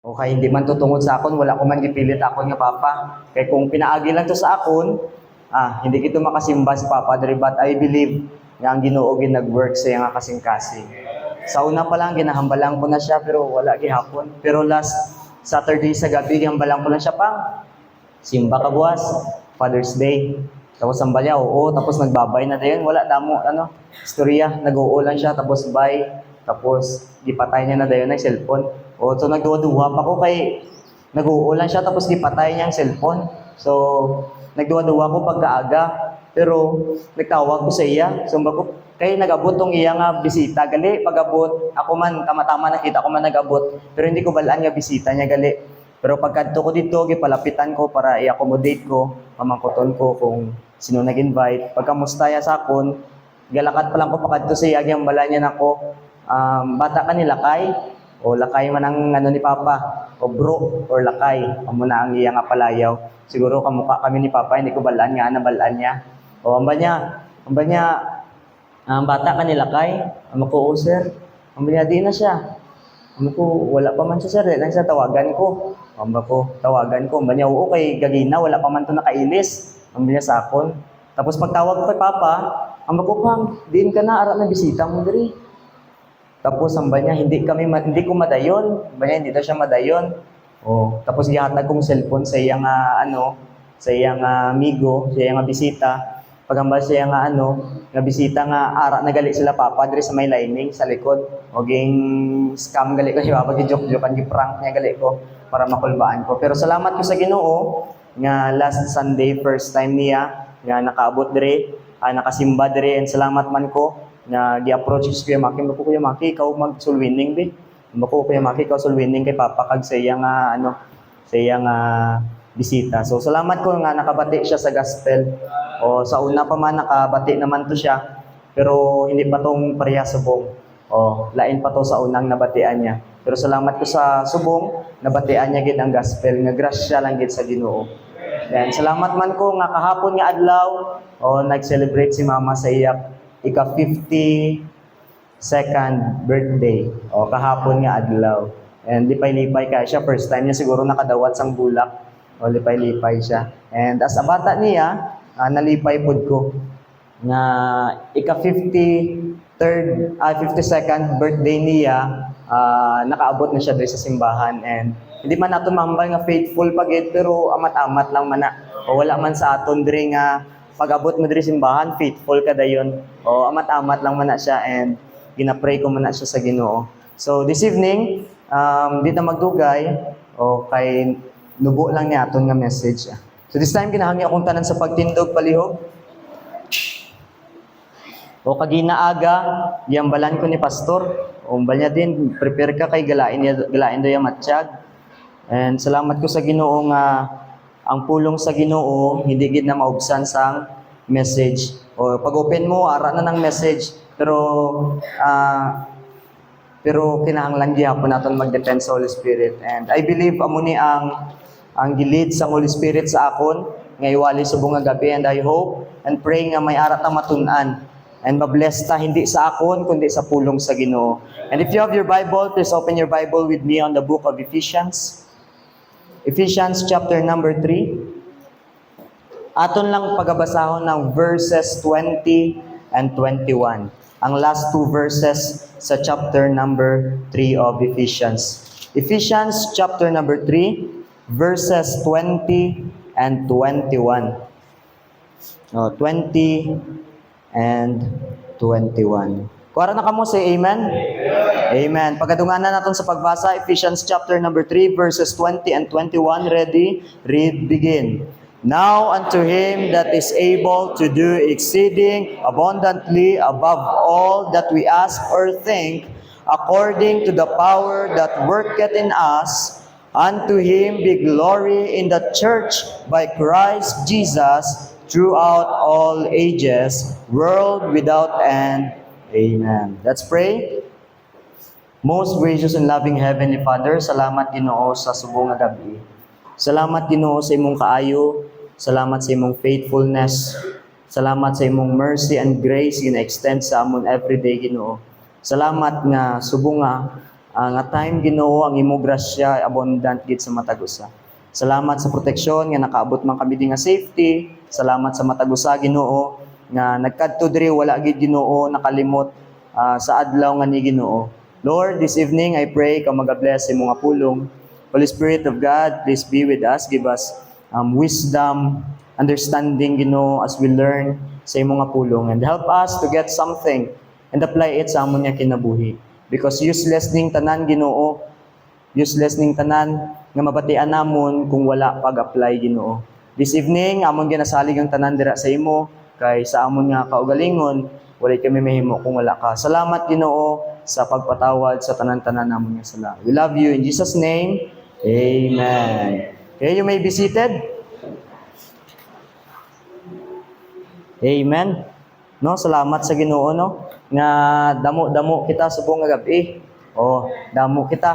O kay hindi man tutungod sa akon, wala ko man gipilit akon nga papa. Kay kung pinaagi lang to sa akon, hindi kito makasimba si papa diri, but I believe nga ang Ginoo nag-work sa nga kasing-kasing. Sa una pa lang ginahambalan ko na siya pero wala gihapon. Pero last Saturday sa gabi gihambalan ko na siya pang simba ka buwas, Father's Day. Tapos ang balya, oo, tapos nagbabay na dayon, wala damo, istorya, nag-oo lang siya, tapos bye, tapos gipatay niya na dayon ng cellphone. O, so nagduwa-duwa pa ko kay, nag-oo lang siya, tapos gipatay niya ang cellphone. So, nagduwa-duwa ko pagkaaga, pero nagtawag ko sa iya, so ko, kay nag-abot tong iya nga bisita, gali, pag-abot, ako man, tama-tama nakita ko man nag-abot, pero hindi ko balaan nga bisita niya, gali. Pero pagkadto ko dito, gipalapitan ko para i-accommodate ko, pamangkoton ko kung sino nag-invite. Pagkamustaya sa akon, galakat pa lang ko pakadto sa iya, bala niya nako, bata ka ni Lakay, o Lakay man ang ni Papa, o bro, or Lakay, amo na ang iya nga palayaw. Siguro kamukha kami ni Papa, hindi ko balaan nga, nabalaan niya. O amba niya, bata ka ni Lakay, amo ko, sir, amba niya, di na siya. Amo ko, wala pa man siya, sir, lang siya, tawagan ko. Amba ko, tawagan ko. Amba niya, oo, kay Gagina, wala pa man to nakailis. Amba niya sa akon. Tapos pagtawag ko kay Papa, amba ko, Pang, diin ka na, ara na bisita mo diri. Tapos amba niya, hindi ko madayon. Amba niya, hindi daw siya madayon. Oh, tapos gihatag kong cellphone sa iyang sa iyang amigo, sa iyang bisita. Pagambal siya nga bisita nga ara na gali sila Papa diri sa may lining sa likod. O ging scam gali ko siya, pag joke-jokean gi-prank niya gali ko para makulbaan ko. Pero salamat ko sa Ginoo nga last Sunday first time niya nga nakaabot diri, nakasimba diri, and salamat man ko nga gi-approach ko Kuya Maki, ko Kuya Maki, ikaw mag-sulwining bi. Ko Kuya Maki, ikaw sulwining kay Papa kag sa iyang sa iyang bisita. So salamat ko nga nakabati siya sa gospel. O sa una pa man nakabati naman to siya, pero hindi pa tong pareha subong. O lain pa to sa unang nabatian niya. Pero salamat ko sa subong, nabatian niya gid ang gospel, nga grasya lang gid sa Ginoo. Then salamat man ko nga kahapon nga adlaw, nag-celebrate si Mama sa iya ika 52nd birthday. O kahapon nga adlaw. And lipay-lipay ka siya, first time niya siguro nakadawat sang bulak. O lipay-lipay siya. And as a bata niya, nalipay pod ko nga ika 52nd birthday niya, nakaabot na siya diri sa simbahan, and hindi man nato mahambal nga faithful pagid, pero amat-amat lang man o wala man sa aton diri nga pag-abot mo diri simbahan faithful ka dayon, o amat-amat lang man siya, and ginapray ko man siya sa Ginoo. So this evening, di na magdugay o kay nubo lang niya aton nga message. So this time, ginahangi akong tanan sa pagtindog palihog. O kaginaaga, giambalan ko ni Pastor. O niya din, prepare ka kay galain do yung matsyag. And salamat ko sa Ginoo nga ang pulong sa Ginoo hindi gid na maubsan sang message. O pag open mo, ara na ng message. Pero kinahanglan gyapon naton mag-depend sa Holy Spirit. And I believe amo ni ang gilid sa Holy Spirit sa akon nga iwali subong nga gabi, and I hope and pray nga may ara ta matun-an and mabless ta hindi sa akon kundi sa pulong sa Ginoo. And if you have your Bible, please open your Bible with me on the book of Ephesians. Ephesians chapter number 3. Aton lang pagabasahon ng verses 20 and 21. Ang last two verses sa chapter number 3 of Ephesians. Ephesians chapter number 3, verses 20 and 21. 20 and 21. Kuwara na kamo, say amen? Amen. Pagkadunganan natin sa pagbasa, Ephesians chapter number 3, verses 20 and 21. Ready? Read, begin. Now unto him that is able to do exceeding abundantly above all that we ask or think, according to the power that worketh in us, unto him be glory in the church by Christ Jesus throughout all ages, world without end. Amen. Let's pray. Most gracious and loving Heavenly Father, salamat Ginoo sa subong nga gabi. Salamat Ginoo sa imong kaayo, salamat sa imong faithfulness, salamat sa imong mercy and grace gina-extend sa amon everyday Ginoo. Salamat nga subong nga nga time Ginoo ang imo grasya abundant gid sa matag usa. Salamat sa proteksyon nga nakaabot man kami di nga safety. Salamat sa matag usa Ginoo nga nagkadto diri wala gid Ginoo nakalimot sa adlaw nga ni Ginoo. Lord, this evening I pray ka mag-bless sa imong pulong. Holy Spirit of God, please be with us. Give us wisdom, understanding, Ginoo, as we learn sa imong pulong. And help us to get something and apply it sa amon nga kinabuhi. Because useless ning tanan, Ginoo. Useless ning tanan nga mabatian namon kung wala pag-apply, Ginoo. This evening, amon ginasalig ang tanan dira sa imo, kay sa amon nga kaugalingon, walay kami mahimo kung wala ka. Salamat, Ginoo, sa pagpatawad sa tanan-tanan namon nga sala. We love you in Jesus' name. Amen. Okay, you may be seated. Amen. No, salamat sa Ginoo no nga damo-damo kita subong nga gabi. Oh, damo kita.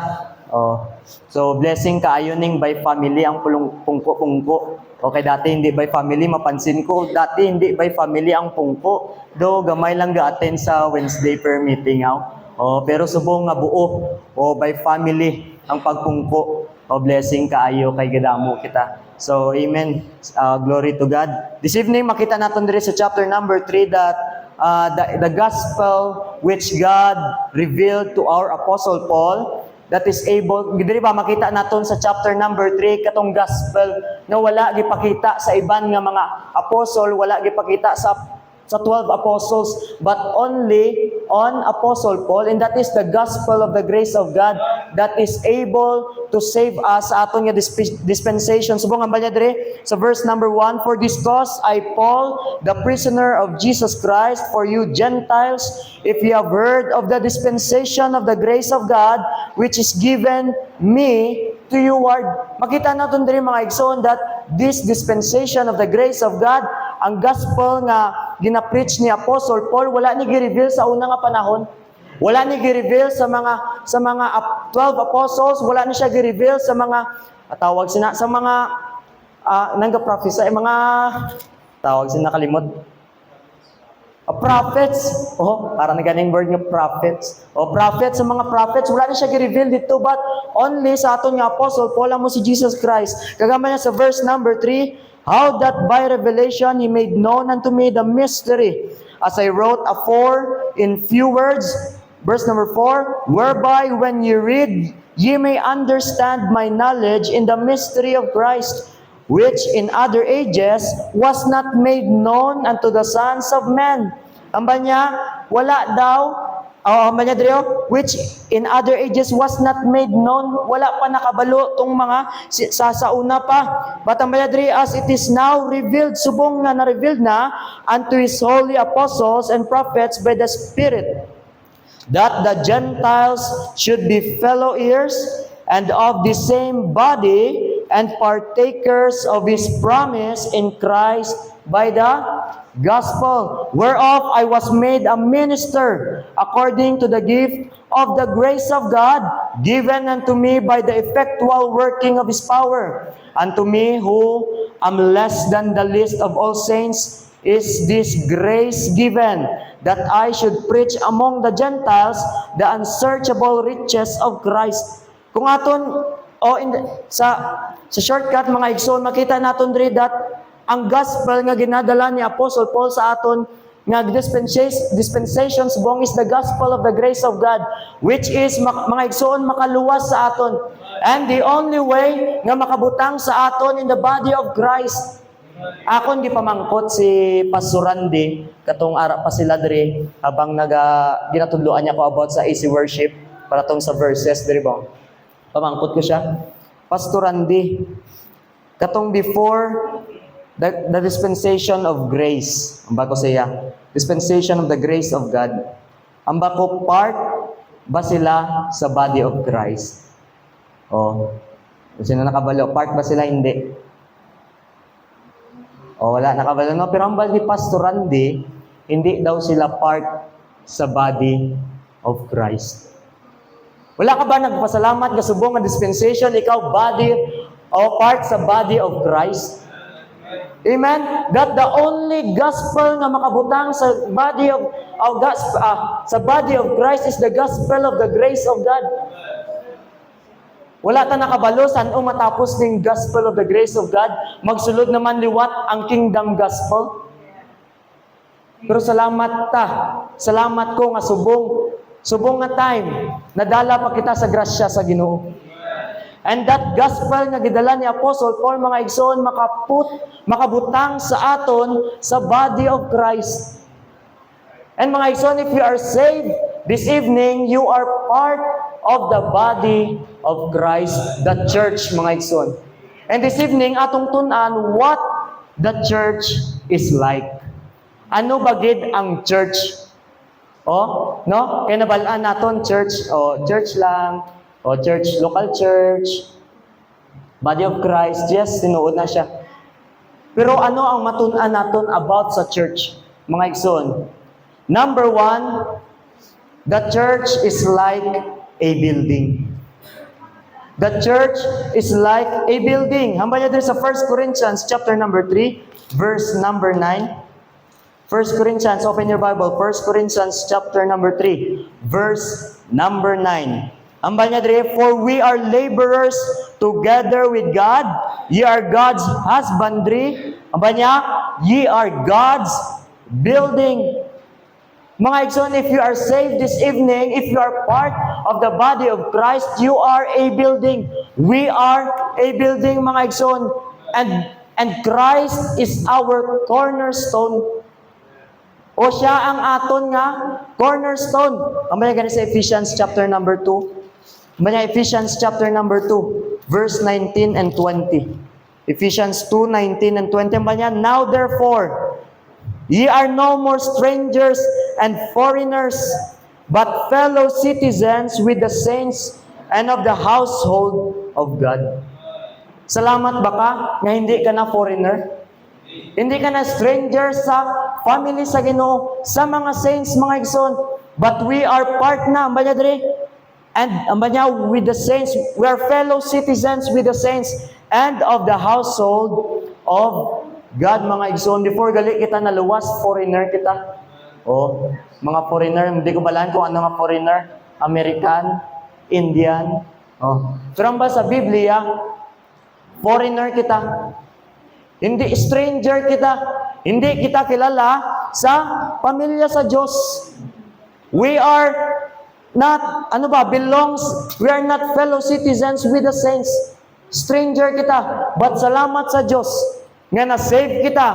Oh. So blessing kaayo ning by family ang pungko. Okay, dati hindi by family, mapansin ko, dati hindi by family ang pungko. Do gamay lang ga-attend sa Wednesday prayer meeting Oh, pero subong nga buo by family ang pagpungko. Oh, blessing kaayo kay gadamo kita. So, amen. Glory to God. This evening, makita natin diri sa chapter number 3 that the gospel which God revealed to our Apostle Paul, that is able, diri ba makita natin sa chapter number 3, katong gospel na wala gipakita sa iban nga mga apostle, wala gipakita sa 12 apostles, but only on Apostle Paul, and that is the gospel of the grace of God that is able to save us sa aton nga dispensation. Subong ang balya dire sa verse number 1, for this cause I, Paul, the prisoner of Jesus Christ, for you Gentiles, if you have heard of the dispensation of the grace of God, which is given me to you, ward. Makita natin dire mga igsoon that this dispensation of the grace of God, ang gospel nga gina-preach ni Apostle Paul, wala ni gi-reveal sa una nga panahon. Wala ni gi-reveal sa mga 12 apostles, wala ni siya gi-reveal sa mga tawag sina sa mga nangga-prophesy, mga tawag sina kalimot. Prophets. Para na ganing word nga prophets. Prophets, sa mga prophets, wala ni siya gi-reveal dito, but only sa aton nga Apostle Paul mo si Jesus Christ. Kagama niya sa verse number 3, how that by revelation He made known unto me the mystery, as I wrote afore in few words. Verse number 4, whereby when ye read, ye may understand my knowledge in the mystery of Christ, which in other ages was not made known unto the sons of men. Ang banya, wala daw, which in other ages was not made known, wala pa nakabalo tong mga sa una pa. But ang bayadri, as it is now revealed, subong na na-revealed na unto His holy apostles and prophets by the Spirit, that the Gentiles should be fellow heirs and of the same body and partakers of His promise in Christ by the gospel, whereof I was made a minister according to the gift of the grace of God given unto me by the effectual working of His power. Unto me who am less than the least of all saints is this grace given, that I should preach among the Gentiles the unsearchable riches of Christ. Kung aton sa shortcut mga igsoon, makita naton diri that ang gospel nga ginadala ni Apostle Paul sa aton nga dispensation subong is the gospel of the grace of God, which is mga igsoon makaluwas sa aton, and the only way nga makabutang sa aton in the body of Christ. Akon gipamangkot si Pastor Randy katong ara pa sila diri habang ginatudloan niya ko about sa AC worship para tong sa verses diri ba. Pamangkot ko siya. Pastor Randy, katong before the dispensation of grace, ang bako siya, dispensation of the grace of God, ang bako part ba sila sa body of Christ? Sino nakabalo? Part ba sila? Hindi. Wala nakabalo. No? Pero ang bali ni Pastor Randy, hindi daw sila part sa body of Christ. Wala ka ba nagpasalamat ka subong nga dispensation, ikaw body o part sa body of Christ? Amen? That the only gospel nga makabutang sa body of sa body of Christ is the gospel of the grace of God. Wala ta nakabalo saan matapos ning gospel of the grace of God, magsulod naman liwat ang kingdom gospel. Pero salamat ko nga subong nga time, nadala pa kita sa grasya sa Ginoo. And that gospel nga gidala ni Apostle Paul, mga igsoon, makabutang sa aton sa body of Christ. And mga igsoon, if you are saved this evening, you are part of the body of Christ, the church, mga igsoon. And this evening, atong tunan what the church is like. Ano bagid ang church? No? Kaya nabalaan naton church, church lang, church, local church, body of Christ, yes, tinuod na siya. Pero ano ang matun-an naton about sa church, mga igsoon? Number 1, the church is like a building. The church is like a building. Hambal niya din sa 1 Corinthians chapter number 3, verse number 9. 1 Corinthians, open your Bible, 1 Corinthians chapter number 3, verse number 9. Ambal niya dire, for we are laborers together with God. Ye are God's husbandry. Ambal niya, ye are God's building. Mga igsoon, if you are saved this evening, if you are part of the body of Christ, you are a building. We are a building, mga igsoon. And Christ is our cornerstone. O siya ang aton nga cornerstone. Ambal niya ganun sa Ephesians chapter number 2. Manya Ephesians chapter number 2, verse 19 and 20. Ephesians 2, 19 and 20. Manya, now therefore, ye are no more strangers and foreigners, but fellow citizens with the saints and of the household of God. Salamat ba ka nga hindi ka na foreigner? Hindi ka na stranger sa family sa Ginoo, sa mga saints, mga igsoon. But we are part na, manya dire, and with the saints, we are fellow citizens with the saints and of the household of God, mga igsoon. Before gali kita naluwas, foreigner kita. Mga foreigner, hindi ko balaan kung ano nga foreigner. American, Indian. Pero ba sa Biblia, foreigner kita. Hindi stranger kita. Hindi kita kilala sa pamilya sa Diyos. We are not, we are not fellow citizens with the saints. Stranger kita. But salamat sa Diyos nga na-save kita.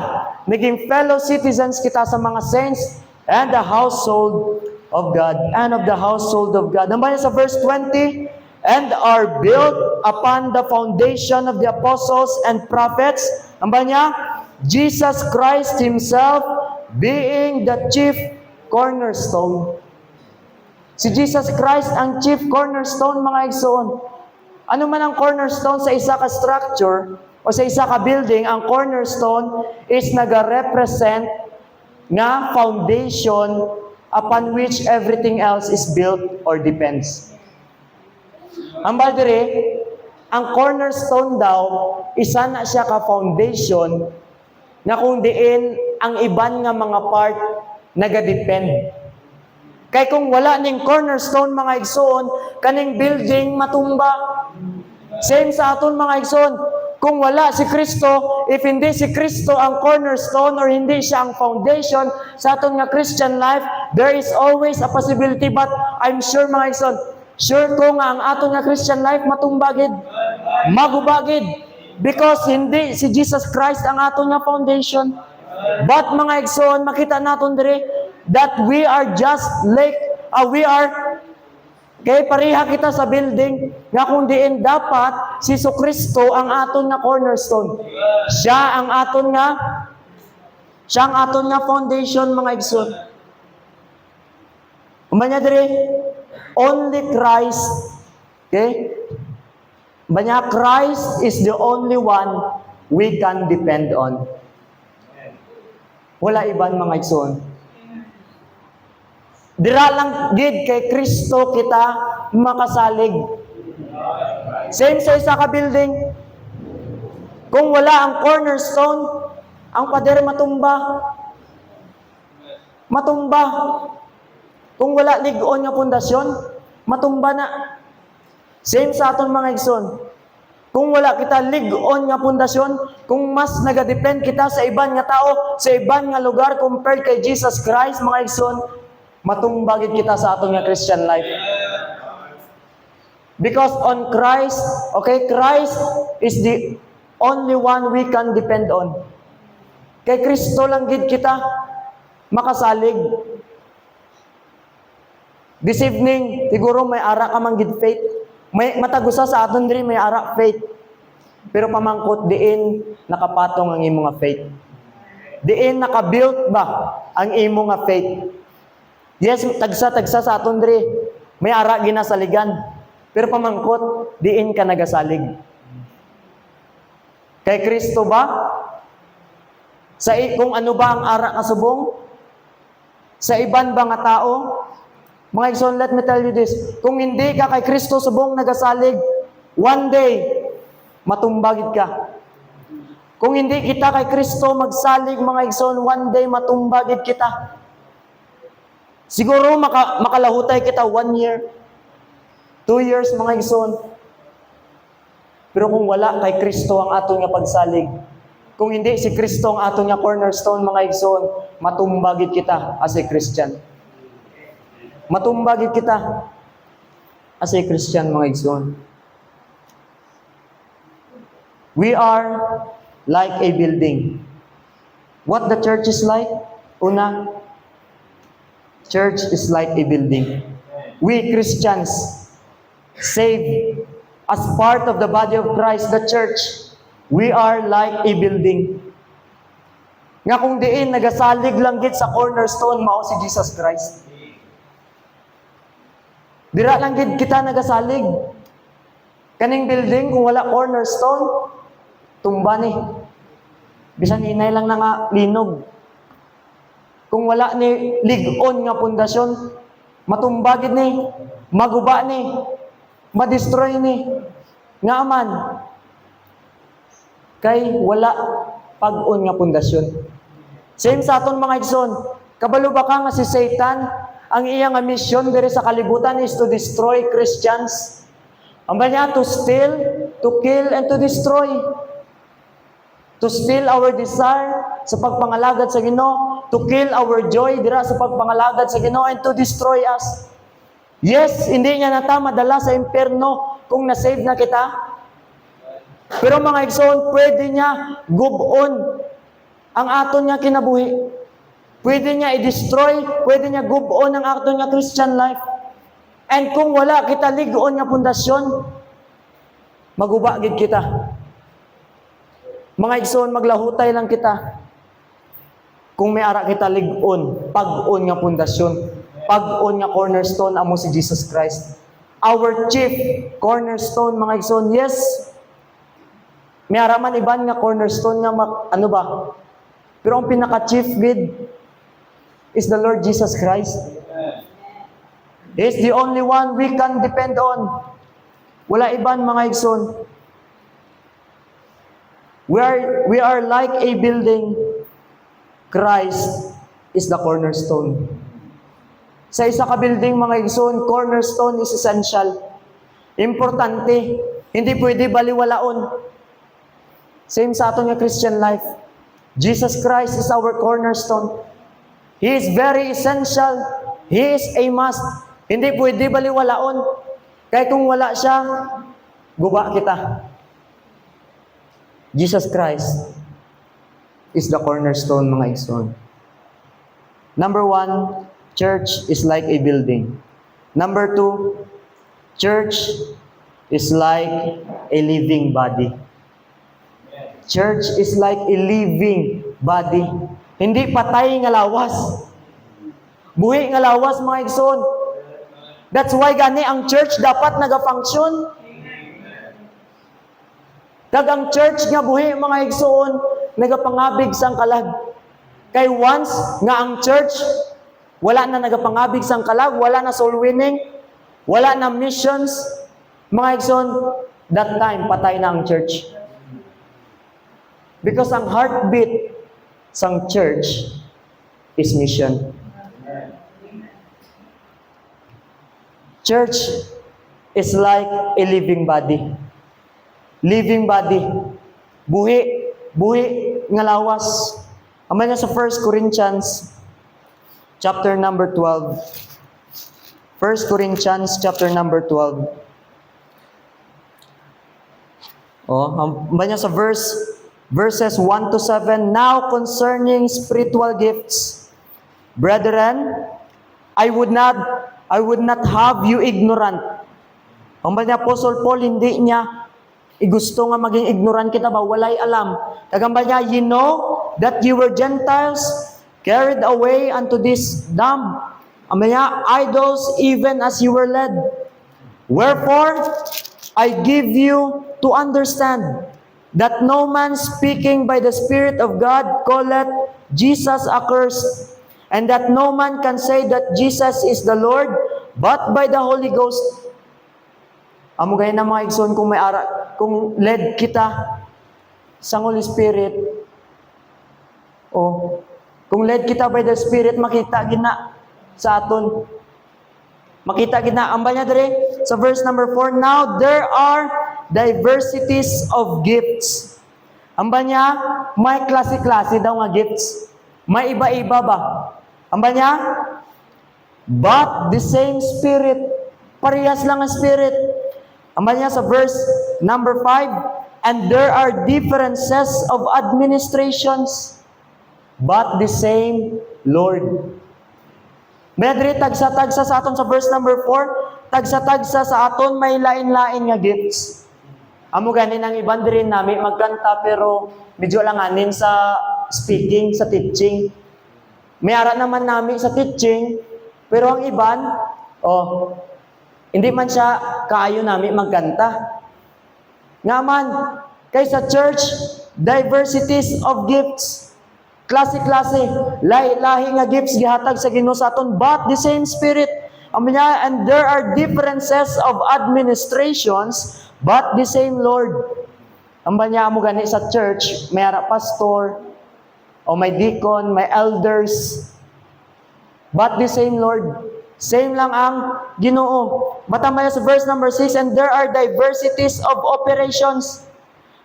Naging fellow citizens kita sa mga saints and the household of God. And of the household of God. Naman sa verse 20, and are built upon the foundation of the apostles and prophets. Naman niya, Jesus Christ Himself being the chief cornerstone. Si Jesus Christ ang chief cornerstone, mga igsoon. Ano man ang cornerstone sa isa ka structure o sa isa ka building, ang cornerstone is nag-represent nga foundation upon which everything else is built or depends. Ang baldire, ang cornerstone daw, isa na siya ka foundation na kung diin ang iban nga mga part nagadepend. Kay kung wala ning cornerstone, mga igsoon, kaning building matumba. Same sa aton, mga igsoon. Kung wala si Kristo, if hindi si Kristo ang cornerstone or hindi siya ang foundation sa aton nga Christian life, there is always a possibility. But I'm sure, mga igsoon, sure ko nga ang aton nga Christian life matumbagid, magubagid. Because hindi si Jesus Christ ang aton nga foundation. But mga igsoon, makita naton dire, that we are just like, kay pareha kita sa building, nga kung diin dapat, si Kristo ang aton nga cornerstone. Siya ang aton nga foundation, mga igsoon. Umanya dire, only Christ, okay? Umanya, Christ is the only one we can depend on. Wala iban, mga igsoon. Dira lang gid kay Kristo kita makasalig. Same sa isa ka building. Kung wala ang cornerstone, Ang pader matumba. Matumba. Kung wala lig-on nga pundasyon, matumba na. Same sa aton mga igsoon. Kung wala kita lig-on nga pundasyon, kung mas nagadepend kita sa iban nga tao, sa iban nga lugar compared kay Jesus Christ, mga igsoon, matumbagid kita sa aton nga Christian life. Because on Christ, okay, Christ is the only one we can depend on. Kay Kristo lang gid kita makasalig. This evening, siguro may ara ka man gid faith. May matagusa sa aton diri may ara faith. Pero pamangkot diin nakapatong ang imo nga faith. Diin nakabuilt ba ang imo nga faith. Yes, tagsa sa aton diri may ara ginasaligan. Pero pamangkot diin ka nagasalig. Kay Kristo ba? Kung ano ba ang ara nga subong? Sa iban ba nga tao? Mga igsoon, let me tell you this. Kung hindi ka kay Kristo subong nagasalig, one day, matumbagid ka. Kung hindi kita kay Kristo magsalig, mga igsoon, one day, matumbagid kita. Siguro makalahutay kita 1 year, 2 years, mga igsoon. Pero kung wala kay Kristo ang aton nga pagsalig, kung hindi si Kristo ang aton nga cornerstone, mga igsoon, matumbagid kita as a Christian. Matumbagid kita as a Christian, mga igsoon. We are like a building. What the church is like? Una, church is like a building. We Christians, saved as part of the body of Christ, the church, we are like a building. Nga kung diin, nagasalig lang gid sa cornerstone, mao si Jesus Christ. Dira lang gid kita nagasalig. Kaning building, kung wala cornerstone, tumba ni. Bisan inay lang na nga linog. Kung wala ni lig-on nga pundasyon, matumba gid ni, maguba ni, madestroy ni. Nga man, kay wala pag-on nga pundasyon. Same sa aton mga igsoon, kabalo ba ka nga si Satan, ang iyang mission diri sa kalibutan is to destroy Christians. Ang niya, to steal, to kill, and to destroy. To steal our desire sa pagpangalagad sa Ginoo, to kill our joy dira sa pagpangalagad sa Ginoo, and to destroy us. Yes, hindi niya nata madala sa impyerno kung na-save na kita. Pero mga igsoon, pwede niya gubon ang aton nga kinabuhi. Pwede niya i-destroy, pwede niya gubon ang aton nga Christian life. And kung wala kita lig-on nga pundasyon, maguba gid kita. Mga igsoon, maglahutay lang kita. Kung may ara kita lig-on, pag-on nga pundasyon, pag-on nga cornerstone amo si Jesus Christ. Our chief cornerstone, mga igsoon, yes. May araman iban nga cornerstone nga ano ba? Pero ang pinaka-chief gid is the Lord Jesus Christ. He is the only one we can depend on. Wala iban, mga igsoon. We are like a building. Christ is the cornerstone. Sa isa ka building, mga igsoon, cornerstone is essential. Importante. Hindi pwede baliwalaon. Same sa aton nga Christian life. Jesus Christ is our cornerstone. He is very essential. He is a must. Hindi pwede baliwalaon. Kaya kung wala siya, guba kita. Jesus Christ is the cornerstone, mga igsoon. Number 1, church is like a building. Number 2, church is like a living body. Church is like a living body. Hindi patay nga lawas. Buhi nga lawas, mga igsoon. That's why gani ang church dapat nagafunction. Kag ang church nga buhi, mga igsoon, nagapangabig sang kalag. Kay once nga ang church wala na nagapangabig sang kalag, wala na soul winning, wala na missions, mga igsoon, that time patay na ang church. Because ang heartbeat sang church is mission. Church is like a living body. Living body. Buhi. Buhi nga lawas. Ama niya sa 1 Corinthians chapter number 12. 1 Corinthians chapter number 12. Ama niya sa verses 1 to 7. Now concerning spiritual gifts, brethren, I would not have you ignorant. Ang ba niya, Apostle Paul, hindi niya gusto nga maging ignorant kita ba? Walay alam. Tagambal niya, you know that you were Gentiles carried away unto this dumb. Ang niya, idols even as you were led. Wherefore, I give you to understand that no man speaking by the Spirit of God calleth Jesus accursed, and that no man can say that Jesus is the Lord, but by the Holy Ghost. Amo gaya na mga igsoon kung led kita sa Holy Spirit, kung led kita by the Spirit, makita gina sa aton. Makita gina. Amba niya dire sa verse number 4, now there are diversities of gifts. Amba niya, may klase-klase daw nga gifts. May iba-iba ba? Amba niya, but the same Spirit. Parehas lang ang Spirit. Amba niya sa verse number 5, and there are differences of administrations, but the same Lord. May adri tagsa-tagsa sa aton sa verse number 4, tagsa-tagsa sa aton may lain-lain nga gifts. Amo ganin ang iban diri nami magkanta pero medyo lang anin sa speaking, sa teaching. May ara naman nami sa teaching, pero ang iban, hindi man siya kaayo nami magkanta. Nga man, kay sa church, diversities of gifts. Klase-klase, lahi-lahi nga gifts gihatag sa Ginoo sa aton, but the same Spirit. And there are differences of administrations, but the same Lord. Ang banya mo gani sa church, may ara pastor, o may deacon, may elders, but the same Lord. Same lang ang Ginoo. Matambaya sa verse number 6, and there are diversities of operations,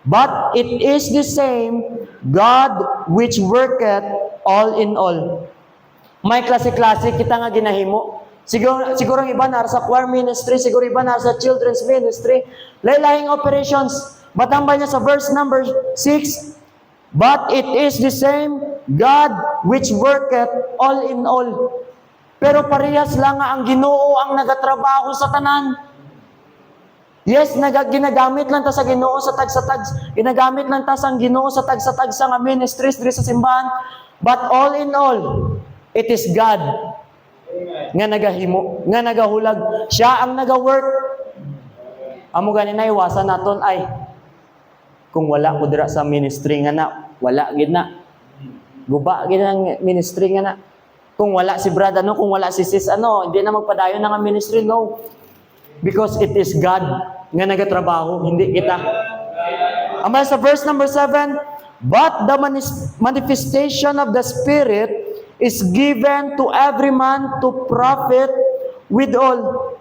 but it is the same God which worketh all in all. May klase-klase kita nga ginahimo. Siguro ang iba na sa choir ministry, siguro iba na sa children's ministry, laylahing operations. Matambay niya sa verse number 6, but it is the same God which worketh all in all. Pero parehas lang nga ang Ginoo ang nagatrabaho sa tanan. Yes, ginagamit lang ta sa Ginoo sa tag-sa-tag. Ginagamit lang ta sa Ginoo sa tag-sa-tag sa nga ministries diri sa simbahan. But all in all, it is God nga nagahimo, nga nagahulag. Siya ang naga-work. Amo gani na iwasan naton ay kung wala ko dira sa ministry nga na, wala gid na. Guba gid ang ministry nga na. Kung wala si brad kung wala si sis hindi na magpadayon ng ministry, no. Because it is God nga nagatrabaho, hindi kita. Ama sa verse number 7, but the manifestation of the Spirit is given to every man to profit with all.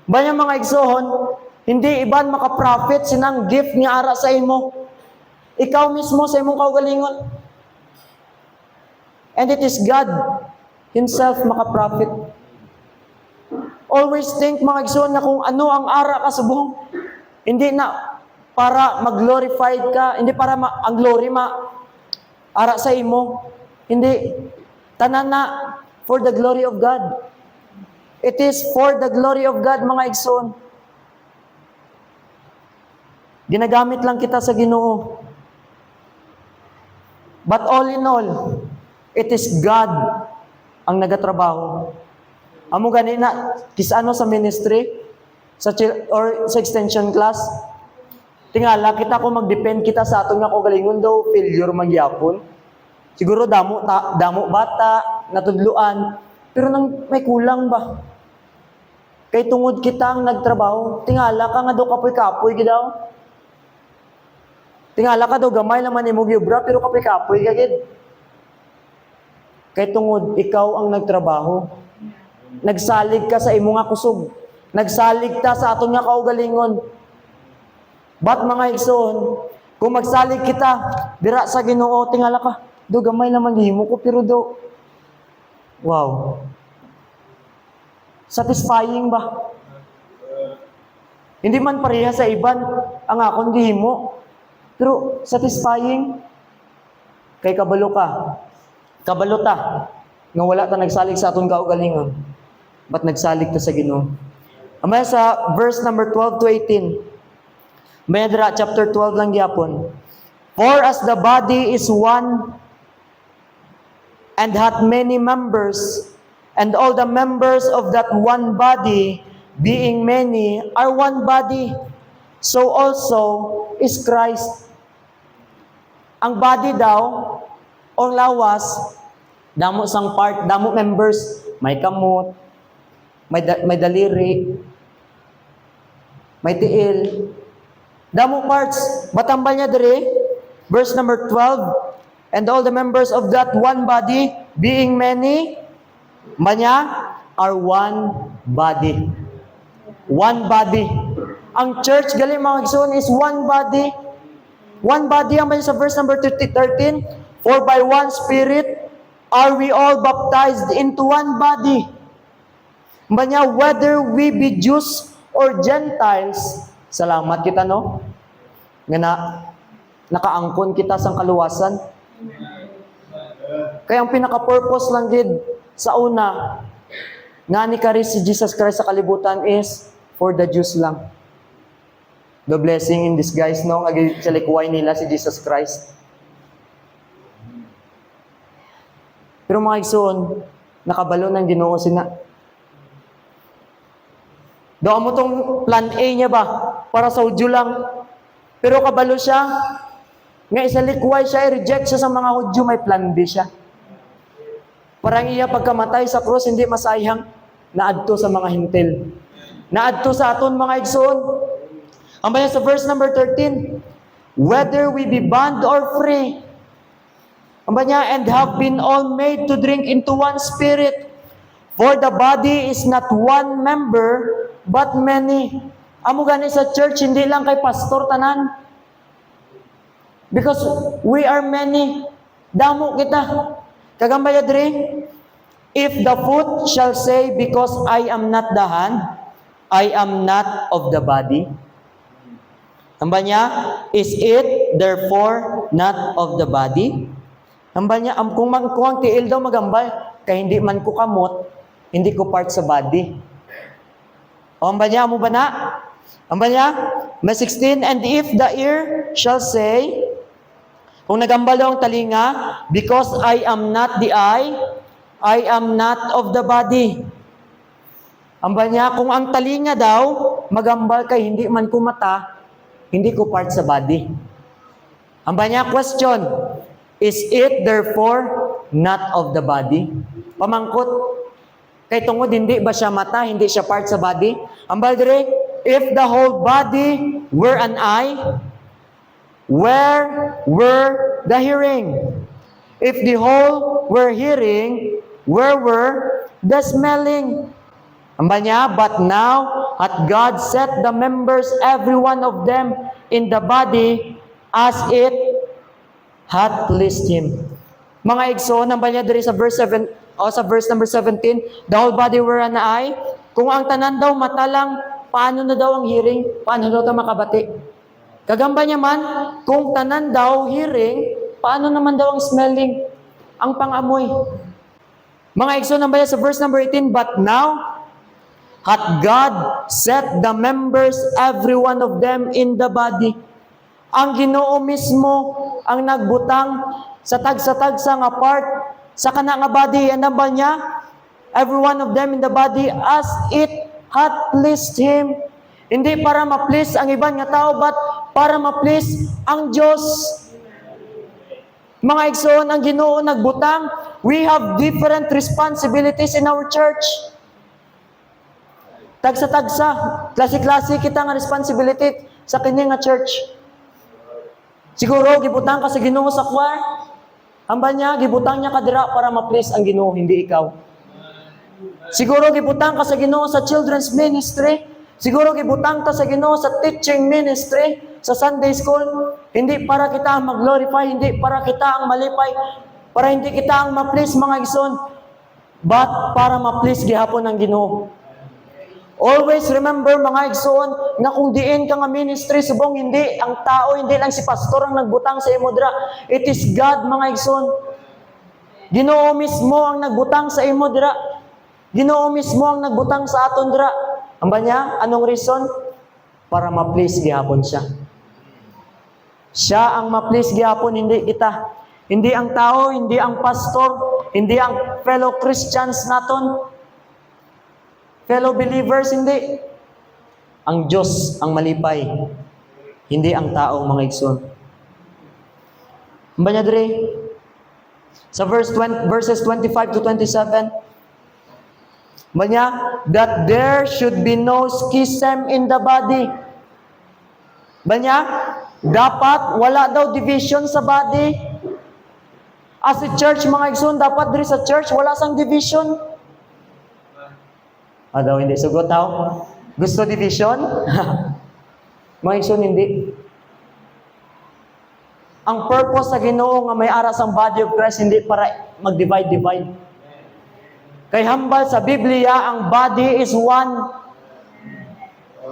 Banya mga igsohon, hindi iban makaprofit sinang gift nga ara sa imo. Ikaw mismo sa imong kaugalingon. And it is God Himself makaprofit. Always think mga igsoon na kung ano ang ara ka sa buhong. Hindi na para mag-glorified ka, hindi para ang glory ara sa imo. Hindi. Tanan na for the glory of God. It is for the glory of God, mga igsoon. Ginagamit lang kita sa Ginoo. But all in all, it is God ang nagatrabaho. Amo gani na kisano sa ministry or sa extension class. Tingala kita ko mag-depend kita sa aton nga kaugalingon daw failure man gyapon. Siguro damo bata natudluan pero nang may kulang ba? Kay tungod kita ang nagtrabaho, tingala ka nga daw kapoy-kapoy gid daw. Tingala ka daw gamay laman imong giobra pero kapoy-kapoy gid. Kay tungod, ikaw ang nagtrabaho. Nagsalig ka sa imo nga kusog. Nagsalig ta sa aton nga kaugalingon. But mga igsoon, kung magsalig kita, dira sa Ginoo, tingala ka, do gamay naman himo ko, pero do, wow. Satisfying ba? Hindi man pareha sa iban, ang akong gihimo. Pero satisfying. Kay kabalo ka. Kabalo ta. Nga wala ta nagsalig sa aton kaugalingon. Ba't nagsalig ta sa Ginoo? Amaya sa verse number 12 to 18. May dira chapter 12 lang gyapon. For as the body is one and hath many members, and all the members of that one body, being many, are one body, so also is Christ. Ang body daw, o lawas, damo sang part, damo members, may kamot, may daliri, may tiil, damo parts. Batambal niya diri, verse number 12, and all the members of that one body, being many, manya, are one body. One body. Ang church, galing mga igsoon, is one body. One body, ang sa verse number 13, for by one Spirit are we all baptized into one body. Manya, whether we be Jews or Gentiles, salamat kita, no? Nga nakaangkon kita sa kaluwasan. Kaya ang pinaka-purpose lang gid sa una, nga ni kari si Jesus Christ sa kalibutan is for the Jews lang. The blessing in disguise, no? Agi sa likuway nila si Jesus Christ. Pero mga igsoon, nakabalo ng Ginoo sina. Doon mo tong plan A niya ba? Para sa Hudyo lang. Pero kabalo siya. Nga isa likuway siya, i-reject siya sa mga Hudyo, may plan B siya. Parang iya pagkamatay sa cross, hindi masayang naadto sa mga hintil. Naadto sa aton mga igsoon. Ang bayan sa verse number 13, whether we be bond or free, ang banya, and have been all made to drink into one spirit, for the body is not one member, but many. Amo gani sa church, hindi lang kay pastor tanan. Because we are many. Damo kita. Kagambaya diri, if the foot shall say, because I am not the hand, I am not of the body. Amba niya, is it therefore not of the body? Amba niya, kung ang tiil daw magambay, kaya hindi man ko kamot, hindi ko part sa body. O amba niya, amo ba na? Amba niya, may 16, and if the ear shall say, kung nagambal daw ang talinga, because I am not the eye, I am not of the body. Amba niya, kung ang talinga daw, magambal kay hindi man ko mata, hindi ko part sa body. Amba niya, question, is it therefore not of the body? Pamangkot, kay tungod hindi ba siya mata, hindi siya part sa body? Ambal dire, if the whole body were an eye, where were the hearing? If the whole were hearing, where were the smelling? Amba niya, but now hath God set the members, every one of them, in the body as it hath pleased Him. Mga igsoon, amba niya diri sa verse 7, o sa verse number 17, the whole body were an eye. Kung ang tanan daw mata lang, paano na daw ang hearing? Paano daw ito makabati? Kagamba niya man, kung tanan daw hearing, paano naman daw ang smelling? Ang pangamoy. Mga igsoon, amba niya sa verse number 18, but now hath God set the members, every one of them, in the body. Ang Ginoo mismo ang nagbutang sa tagsa-tagsa nga part sa kana nga body. Ano ba niya? Every one of them in the body as it hath pleased Him. Hindi para ma-please ang ibang nga tao, but para ma-please ang Diyos. Mga igsoon, ang Ginoo nagbutang. We have different responsibilities in our church. Tagsa-tagsa, klase-klase kita nga responsibility sa kini nga church. Siguro, gibutang ka sa Ginoo sa choir. Amba niya, gibutang niya kadira para ma-please ang Ginoo, hindi ikaw. Siguro gibutang ka sa Ginoo sa children's ministry. Siguro gibutang ka sa Ginoo sa teaching ministry, sa Sunday school. Hindi para kita ang mag-glorify, hindi para kita ang malipay, para hindi kita ang ma-please mga igsoon, but para ma-please gihapon ang Ginoo. Always remember mga igsoon na kung diin ka nga ministry subong hindi ang tao, hindi lang si pastor ang nagbutang sa imo dira. It is God mga igsoon. Ginoo mismo ang nagbutang sa imo dira. Ginoo mismo ang nagbutang sa aton dira. Amba niya, anong reason? Para ma-please gihapon siya. Siya ang ma-please gihapon, hindi kita. Hindi ang tao, hindi ang pastor, hindi ang fellow Christians naton. Fellow believers, hindi. Ang Diyos ang malipay. Hindi ang tao, mga igsoon. Amba niya dre? Sa verses 25 to 27, amba niya, that there should be no schism in the body. Amba niya, dapat wala daw division sa body. As a church, mga igsoon, dapat dre sa church, wala sang division. Daw hindi sugot daw. Gusto division? Mga igsoon, hindi. Ang purpose sa Ginoo nga may ara sang body of Christ hindi para mag-divide. Kay hambal sa Biblia, ang body is one.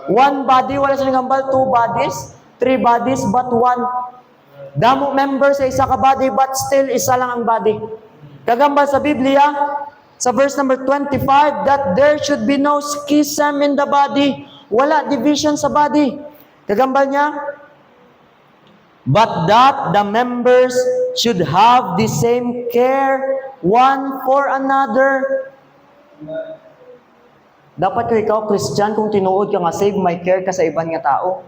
One body, wala silang hambal, 2 bodies, 3 bodies, but one. Damo member sa isa ka body, but still isa lang ang body. Kagambal sa Biblia, sa verse number 25, that there should be no schism in the body. Wala division sa body. Kagambal niya, but that the members should have the same care one for another. Dapat ko ikaw, Christian, kung tinuod ka nga save, may care ka sa ibang nga tao.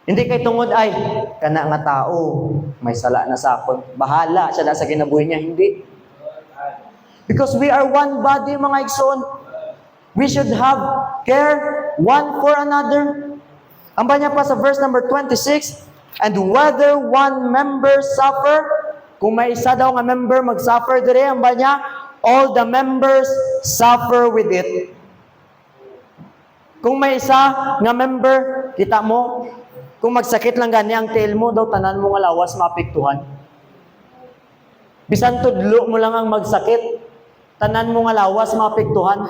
Hindi kay tungod ay, kana nga tao, may sala na sa akon. Bahala siya na sa kinabuhi niya. Hindi. Because we are one body, mga igsoon. We should have care one for another. Amba niya pa sa verse number 26, and whether one member suffer, kung may isa daw nga member mag-suffer dire, amba niya, all the members suffer with it. Kung may isa nga member, kita mo, kung magsakit lang gani ang tail mo, daw tanan mo nga lawas maapektuhan. Bisan tudlo mo lang ang magsakit, tanan mo nga lawas maapektuhan.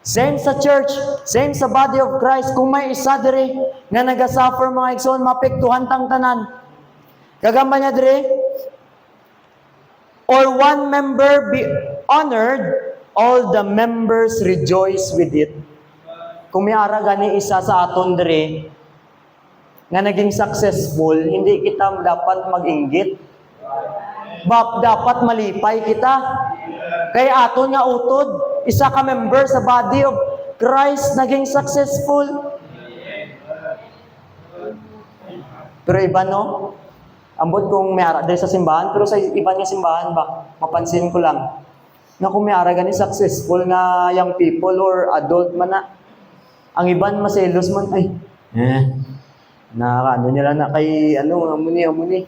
Same sa church, same sa body of Christ. Kung may isa dire nga nagasuffer mga igsoon, maapektuhan tang tanan. Kagamba niya dire, or one member be honored, all the members rejoice with it. Kung may ara gani isa sa aton dire nga naging successful, hindi kita dapat mag-inggit. Dapat malipay kita. Kaya aton nga utod, isa ka member sa body of Christ naging successful. Pero iba no? Ambot kung may ara dahil sa simbahan, pero sa iba niya simbahan ba, mapansin ko lang, na kung may ara gani successful nga young people or adult man na, ang iban maselos man, ay, ano nila na kay, amuni.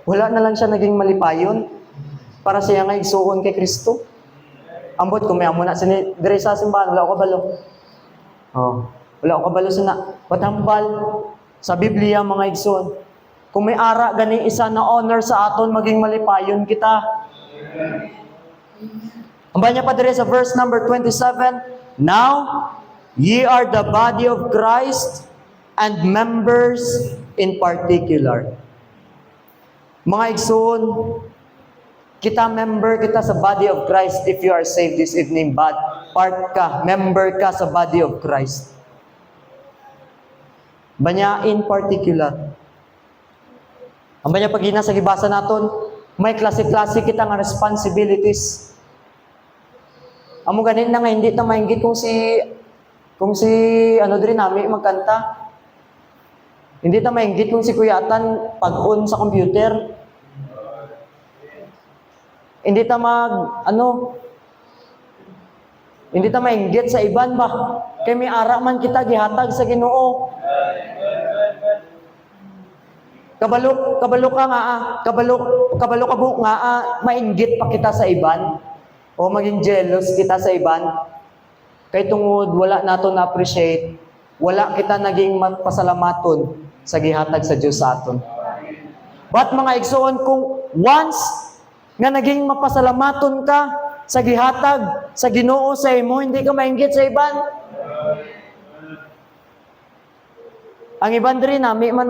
Wala na lang siya naging malipayon para siya nga igsuon kay Kristo. Ambot kung may amo na dire sa simbahan, wala ko kabalo. Wala ko kabalo sana. Patambal sa Biblia mga igsoon. Kung may ara gani isa na honor sa aton, maging malipayon kita. Amba niya pa dire sa verse number 27, now ye are the body of Christ and members in particular. Mga igsoon, kita member kita sa body of Christ if you are saved this evening, but part ka, member ka sa body of Christ. Banya in particular. Ang banya pag sa gibasa naton, may klase-klase kita nga responsibilities. Amo ganin na nga hindi na mainggit kung si ano diri nami magkanta. Hindi na mainggit kung si Kuyatan pag-on sa computer. Hindi ta hindi ta mainggit sa iban ba? Kay may ara man kita gihatag sa Ginoo. Kabalo ka nga, kabalo ka buhok nga, mainggit pa kita sa iban, o maging jealous kita sa iban, kay tungod, wala nato na-appreciate, wala kita naging pasalamaton sa gihatag sa Diyos sa aton. But mga igsoon, kung once nga naging mapasalamaton ka sa gihatag, sa Ginoo sa imo, hindi ka mainggit sa iban. Ang iban diri nami man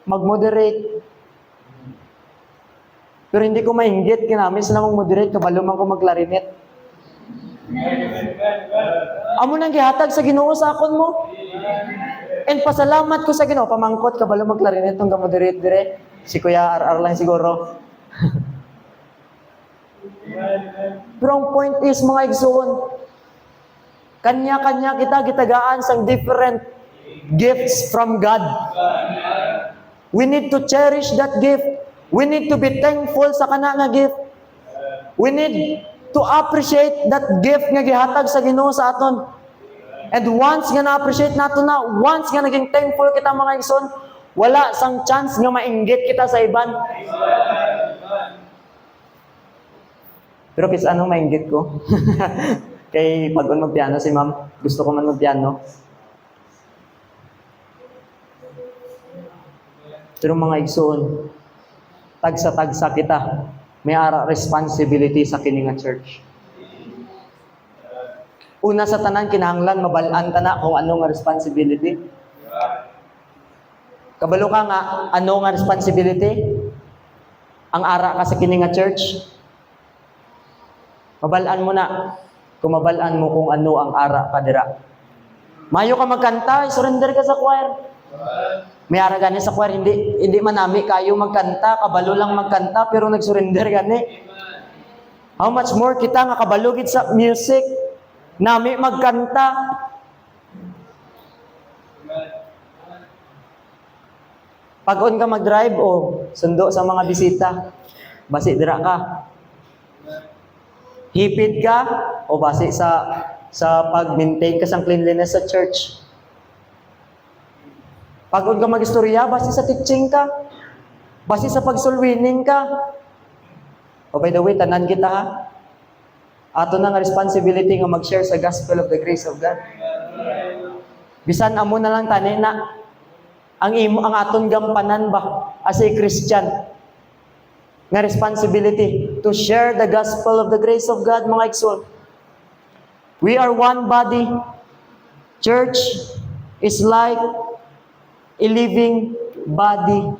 mag-moderate. Pero hindi ko mainggit kinami sila mag-moderate, kabalo man ko mag-clarinet. Amo nang gihatag sa Ginoo sa akon mo. And pasalamat ko sa Ginoo, pamangkot kabalo mag-clarinet tong ga-moderate dire. Si Kuya RR lang siguro. Pero ang point is, mga igsoon, kanya-kanya kita gitagaan sang different gifts from God. We need to cherish that gift. We need to be thankful sa kana nga gift. We need to appreciate that gift nga gihatag sa Ginoo sa aton. And once nga na-appreciate nato na, once nga naging thankful kita mga igsoon, wala sang chance nga mainggit kita sa iban. Pero kis anong mainggit ko? Kay pag-on magpiano si ma'am, gusto ko man magpiano. Pero mga igsoon, tagsa-tagsa kita, may ara responsibility sa kini nga church. Una sa tanan, kinahanglan mabalaan ta na kung ano nga responsibility. Kabalo ka nga, ano nga responsibility? Ang ara ka sa kini nga church. Mabalaan mo na. Kung mabalaan mo kung ano ang ara ka dira. Mayo ka magkanta, surrender ka sa choir. May ara gani sa choir, hindi manami kayo magkanta, kabalo lang magkanta, pero nag-surrender gani. How much more kita nga kabalugid sa music, nami magkanta. Pag-on ka mag-drive, sundo sa mga bisita, basi dira ka. Hipid ka, o basi sa pag-maintain ka sa cleanliness sa church. Pagod ka mag-istorya, basi sa teaching ka. Basi sa pag-soul-winning ka. By the way, tanan kita ha. Ato na nga responsibility nga mag-share sa gospel of the grace of God. Bisan amo na lang tani na ang aton gampanan ba as a Christian nga responsibility to share the gospel of the grace of God, mga igsoon. We are one body. Church is like a living body.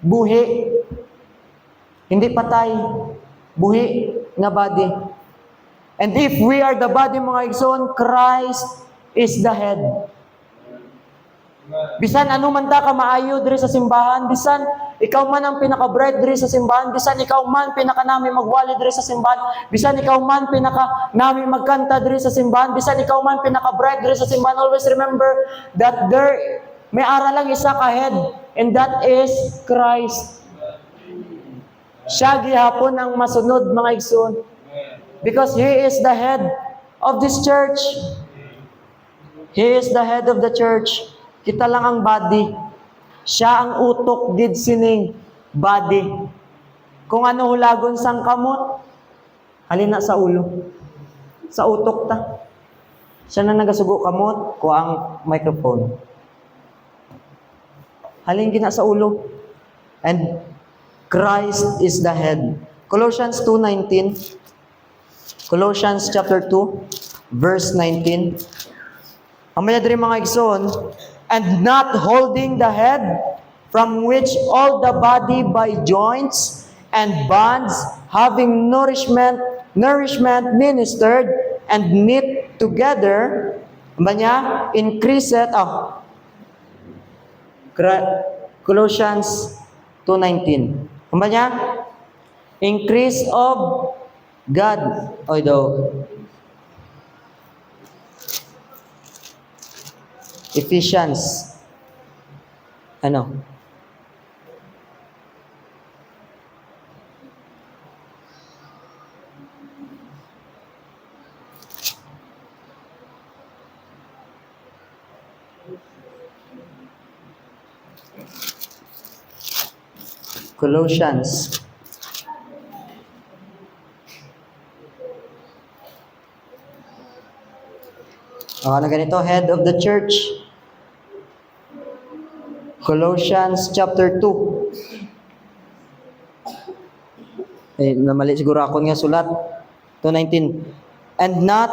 Buhi. Hindi patay. Buhi nga body. And if we are the body, mga igsoon, Christ is the head. Bisan ano man ta ka maayo diri sa simbahan, bisan ikaw man ang pinaka-bright diri sa simbahan, bisan ikaw man pinaka-nami magwali diri sa simbahan, bisan ikaw man pinaka-nami magkanta diri sa simbahan, bisan ikaw man pinaka-bright diri sa simbahan, always remember that may ara lang isa ka head, and that is Christ. Siya gihapon ang masunod, mga igsoon. Because He is the head of this church. He is the head of the church. Kita lang ang body. Siya ang utok did sining body. Kung ano hulagon sang kamot, halina sa ulo. Sa utok ta. Siya na nagasugo kamot, ko ang microphone. Halin gina sa ulo. And Christ is the head. Colossians 2:19. Colossians chapter 2, verse 19. Amaya diri mga igsoon, and not holding the head, from which all the body by joints and bands, having nourishment ministered and knit together, amaya increaseth. Colossians 2:19. Amaya increase of God, Ephesians. Colossians. Ano ganito? Head of the church. Colossians chapter 2. Namali siguro ako nga sulat. 2:19. And not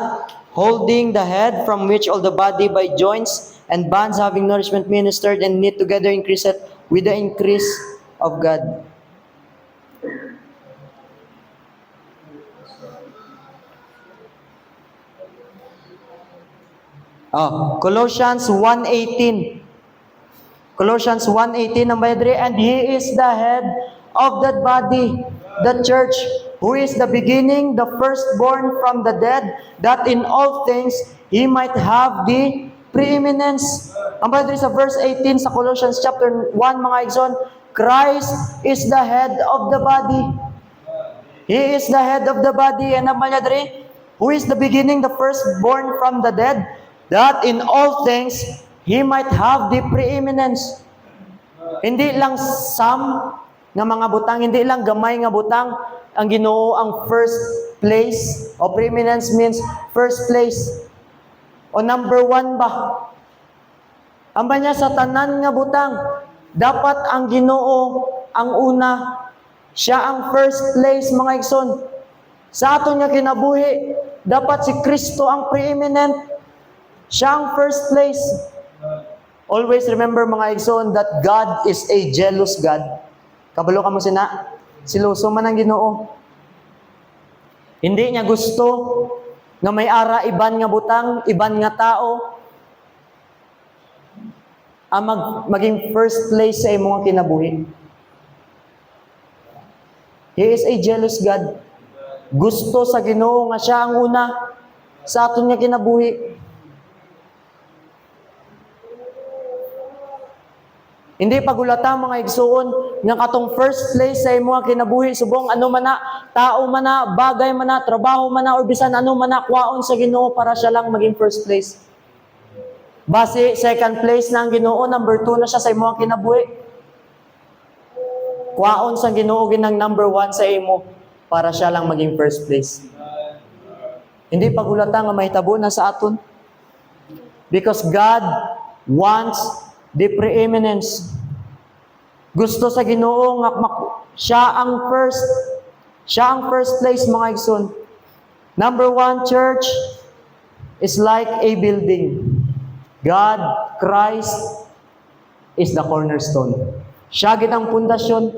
holding the head, from which all the body by joints and bands having nourishment ministered and knit together increaseth with the increase of God. Colossians 1:18. Colossians 1:18 ang bayadri, and He is the head of that body, the church, who is the beginning, the firstborn from the dead, that in all things He might have the preeminence. Ang bayadri sa verse 18 sa Colossians chapter 1, mga igsoon, Christ is the head of the body. He is the head of the body. And ang bayadri, who is the beginning, the firstborn from the dead, that in all things He might have the preeminence. Hindi lang some nga mga butang, hindi lang gamay nga butang ang Ginoo ang first place, o preeminence means first place, o number one ba? Ang ba niya sa tanan nga butang, dapat ang Ginoo ang una, siya ang first place, mga igsoon. Sa aton nga kinabuhi, dapat si Kristo ang preeminent. Siya ang first place. Always remember, mga igsoon, that God is a jealous God. Kabalo ka mo sina, siluso man ang Ginoo. Hindi niya gusto nga may ara iban nga butang, iban nga tao ang maging first place sa imong kinabuhi. He is a jealous God. Gusto sa Ginoo nga siya ang una sa aton nga kinabuhi. Hindi pagulata, mga igsuon, nga katong first place sa imong kinabuhi, subong ano man na, tao man na, bagay man na, trabaho man na, or bisan ano man na, kwaon sa Ginoo para siya lang maging first place. Base second place na ang Ginoo, number 2 na siya sa imong kinabuhi. Kwaon sa Ginoo ginang number 1 sa imo para siya lang maging first place. Hindi pagulata nga mahitabo na sa aton. Because God wants the preeminence. Gusto sa Ginoo nga siya ang first place, mga igsoon. Number 1, church is like a building. God, Christ is the cornerstone. Siya gid ang pundasyon.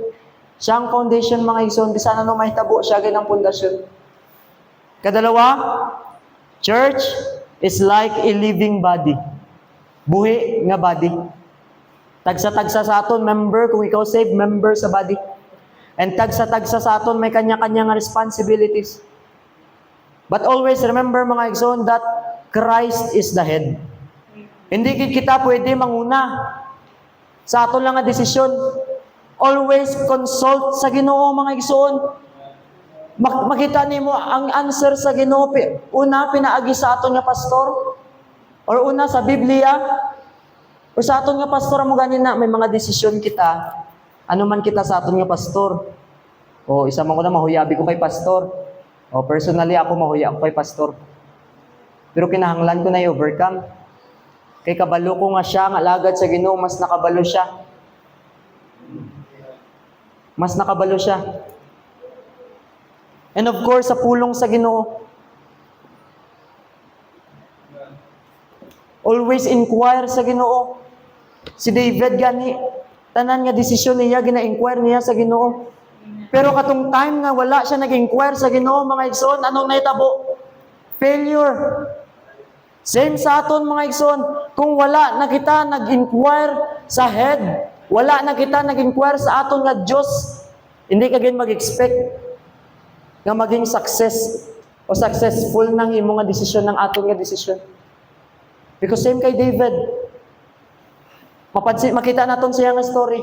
Siya ang foundation, mga igsoon. Bisan ano mahitabo, siya gid ang pundasyon. Kadalawa, church is like a living body. Buhi nga body. Tagsa-tagsa sa aton, member, kung ikaw saved, member sa body. And tagsa-tagsa sa aton, may kanya-kanya nga responsibilities. But always remember, mga igsoon, that Christ is the head. Hindi kita pwede manguna sa aton lang nga desisyon. Always consult sa Ginoo, mga igsoon. Makita nimo ang answer sa Ginoo. Una, pinaagi sa aton nga pastor. Or una, sa Biblia. O sa aton nga pastor mo ganina, may mga desisyon kita. Ano man kita sa aton nga pastor. O isa man ko na mahuyabi ko kay pastor. O personally ako mahuya ako kay pastor. Pero kinahanglan ko na i-overcome. Kay kabalo ko nga siya, nga alagad sa Ginoo, mas nakabalo siya. Mas nakabalo siya. And of course, sa pulong sa Ginoo. Always inquire sa Ginoo. Si David gani, tanan nga desisyon niya, gina-inquire niya sa Ginoo. Pero katong time nga wala siya nag-inquire sa Ginoo, mga igsoon, anong naitabo? Failure. Same sa aton, mga igsoon. Kung wala na kita nag-inquire sa head, wala na kita nag-inquire sa aton nga Diyos, hindi ka gin mag-expect nga maging success o successful ng imong nga desisyon, ng aton nga desisyon. Because same kay David, makita naton siya nga story.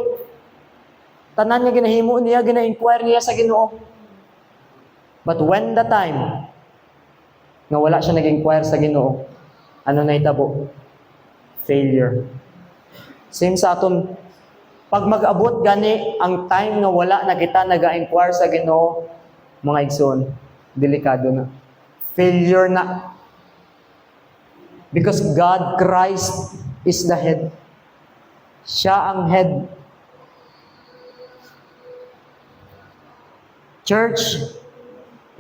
Tanan niya ginahimo niya, gina-inquire niya sa Ginoo. But when the time nga wala siya nag-inquire sa Ginoo, ano na itabo? Failure. Same sa aton Pag mag-abot gani ang time nga wala na kita nag-inquire sa Ginoo, mga igsoon, delikado na. Failure na. Because God, Christ, is the head. Siya ang head. Church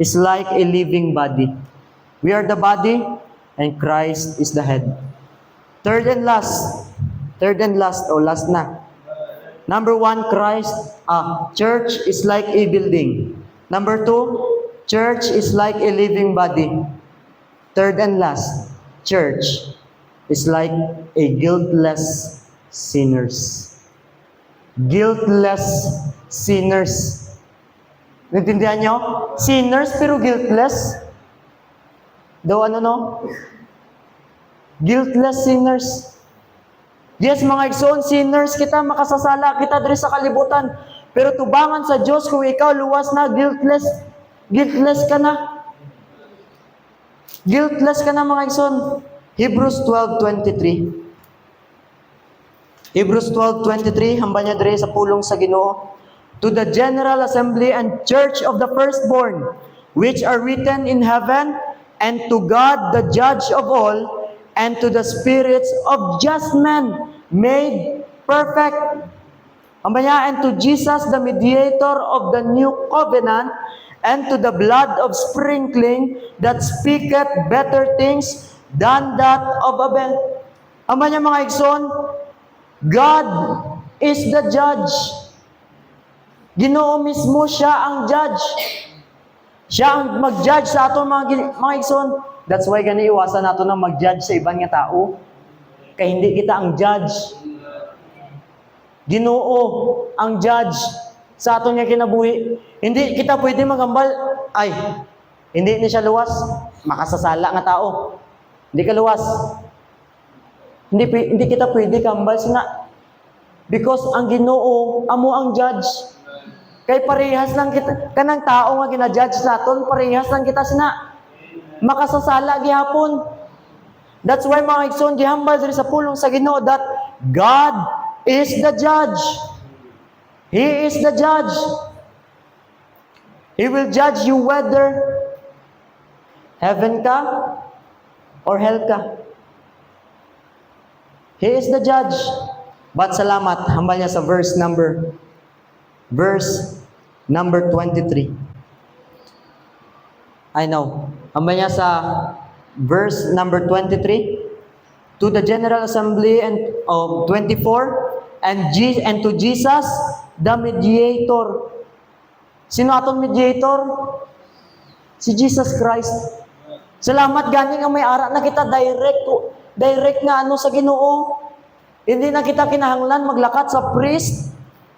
is like a living body. We are the body, and Christ is the head. Third and last, last na. Number 1, church is like a building. Number 2, church is like a living body. Third and last, church is like a guiltless sinners. Guiltless sinners. Naintindihan nyo? Sinners pero guiltless. Daw ano no? Guiltless sinners. Yes, mga igsoon, sinners kita, makasasala kita diri sa kalibutan. Pero tubangan sa Diyos kung ikaw luwas na, guiltless. Guiltless ka na. Guiltless ka na, mga igsoon. Hebrews 12:23. Hebrews 12:23, hamba niya diri sa pulong sa Ginoo. To the general assembly and church of the firstborn, which are written in heaven, and to God the judge of all, and to the spirits of just men made perfect. And to Jesus, the mediator of the new covenant, and to the blood of sprinkling that speaketh better things than that of Abel. Mga igsoon, God is the judge. Ginoo mismo siya ang judge. Siya ang mag-judge sa ato mga igsoon. That's why gani iwasan nato na mag-judge sa ibang nga tao. Kaya hindi kita ang judge. Ginoo ang judge sa ato nga kinabuhi. Hindi kita pwede magambal, ay, hindi ni siya luwas, makasasala nga tao. Hindi ka luwas. Hindi kita pwede kambal sina. Because ang Ginoo amo ang judge. Kay parehas lang kita, kanang tao nga gina-judge naton, parehas lang kita sina. Makasasala gihapon. That's why mga igsoon, gihambal diri sa pulong sa Ginoo that God is the judge. He is the judge. He will judge you whether heaven ka or hell ka. He is the judge. But salamat, hambal niya sa verse number 23. I know. Hambal niya sa verse number 23. To the general assembly and 24, and to Jesus, the mediator. Sino atong mediator? Si Jesus Christ. Salamat gani nga may ara na kita direct nga ano sa Ginoo. Hindi na kita kinahanglan maglakat sa priest.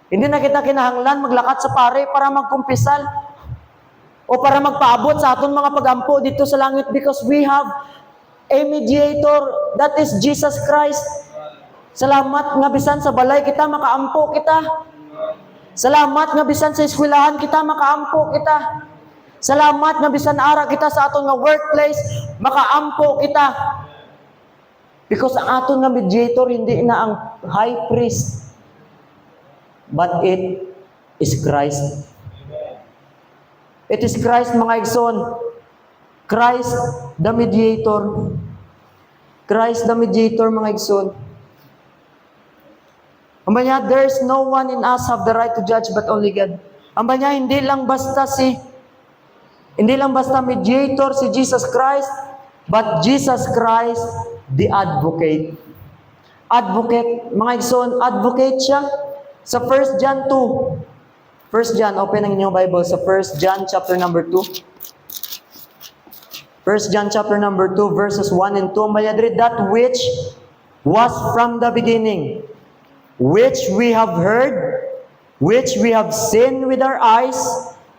Hindi na kita kinahanglan maglakat sa pare para magkumpisal o para magpaabot sa aton mga pagampo dito sa langit, because we have a mediator, that is Jesus Christ. Salamat nga bisan sa balay kita makaampo kita. Salamat nga bisan sa eskwelahan kita makaampo kita. Salamat nga bisan ara kita sa aton nga workplace makaampo kita. Because ang aton nga mediator hindi na ang high priest, but it is Christ. It is Christ, mga igsoon. Christ the mediator. Christ the mediator, mga igsoon. Ambanya, there's no one in us have the right to judge but only God. Ambanya, hindi lang basta mediator si Jesus Christ, but Jesus Christ the advocate. Advocate, mga igsoon, advocate siya. Sa 1 John 2. 1 John, open ang inyong Bible sa 1 John chapter number 2. 1 John chapter number 2 verses 1 and 2. Mayadri, that which was from the beginning, which we have heard, which we have seen with our eyes,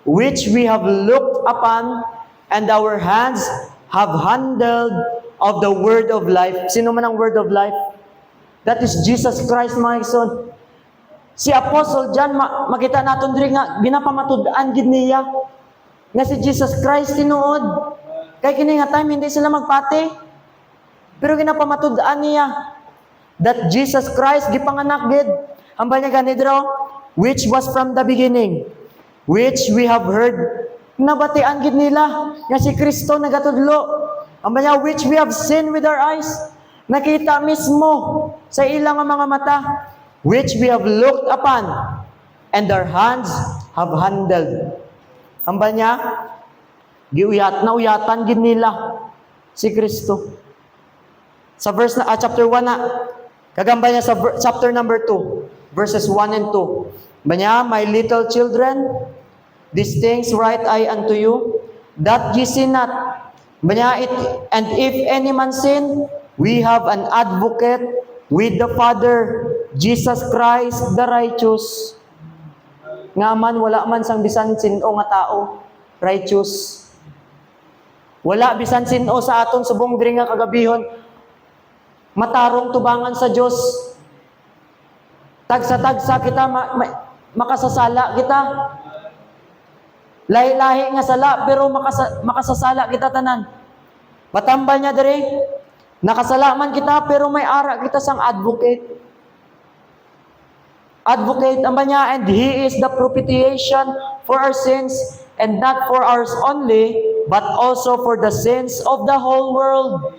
which we have looked upon, and our hands have handled of the word of life. Sino man ang word of life? That is Jesus Christ, mga igsoon. Si Apostle John, makita natin diri nga ginapamatud-an gid niya nga si Jesus Christ tinuod. Kay kini nga time hindi sila magpati. Pero ginapamatud-an niya. that Jesus Christ gipanganak gid. Ambal niya ganidro, which was from the beginning, which we have heard. Nabatian gid nila nga si Kristo nagatudlo. Ambal niya, which we have seen with our eyes. Nakita mismo sa ilang mga mata, which we have looked upon, and our hands have handled. Ambal niya, uyatan gid nila si Kristo. Sa verse na chapter 1 na, kagamba niya sa chapter number 2, verses 1 and 2. Banya, my little children, these things write I unto you, that ye sin not. Banya, and if any man sin, we have an advocate with the Father, Jesus Christ the righteous. Nga man, wala man sang bisan sino nga tao, righteous. Wala bisan sino sa aton subong diri nga kagabihon, matarong tubangan sa Dios. Tagsa-tagsa kita, makasasala kita. Lahi-lahi nga sala, pero makasasala kita tanan. Matambal niya diri, nakasala man kita, pero may ara kita sang advocate. Advocate naman niya, and He is the propitiation for our sins, and not for ours only, but also for the sins of the whole world.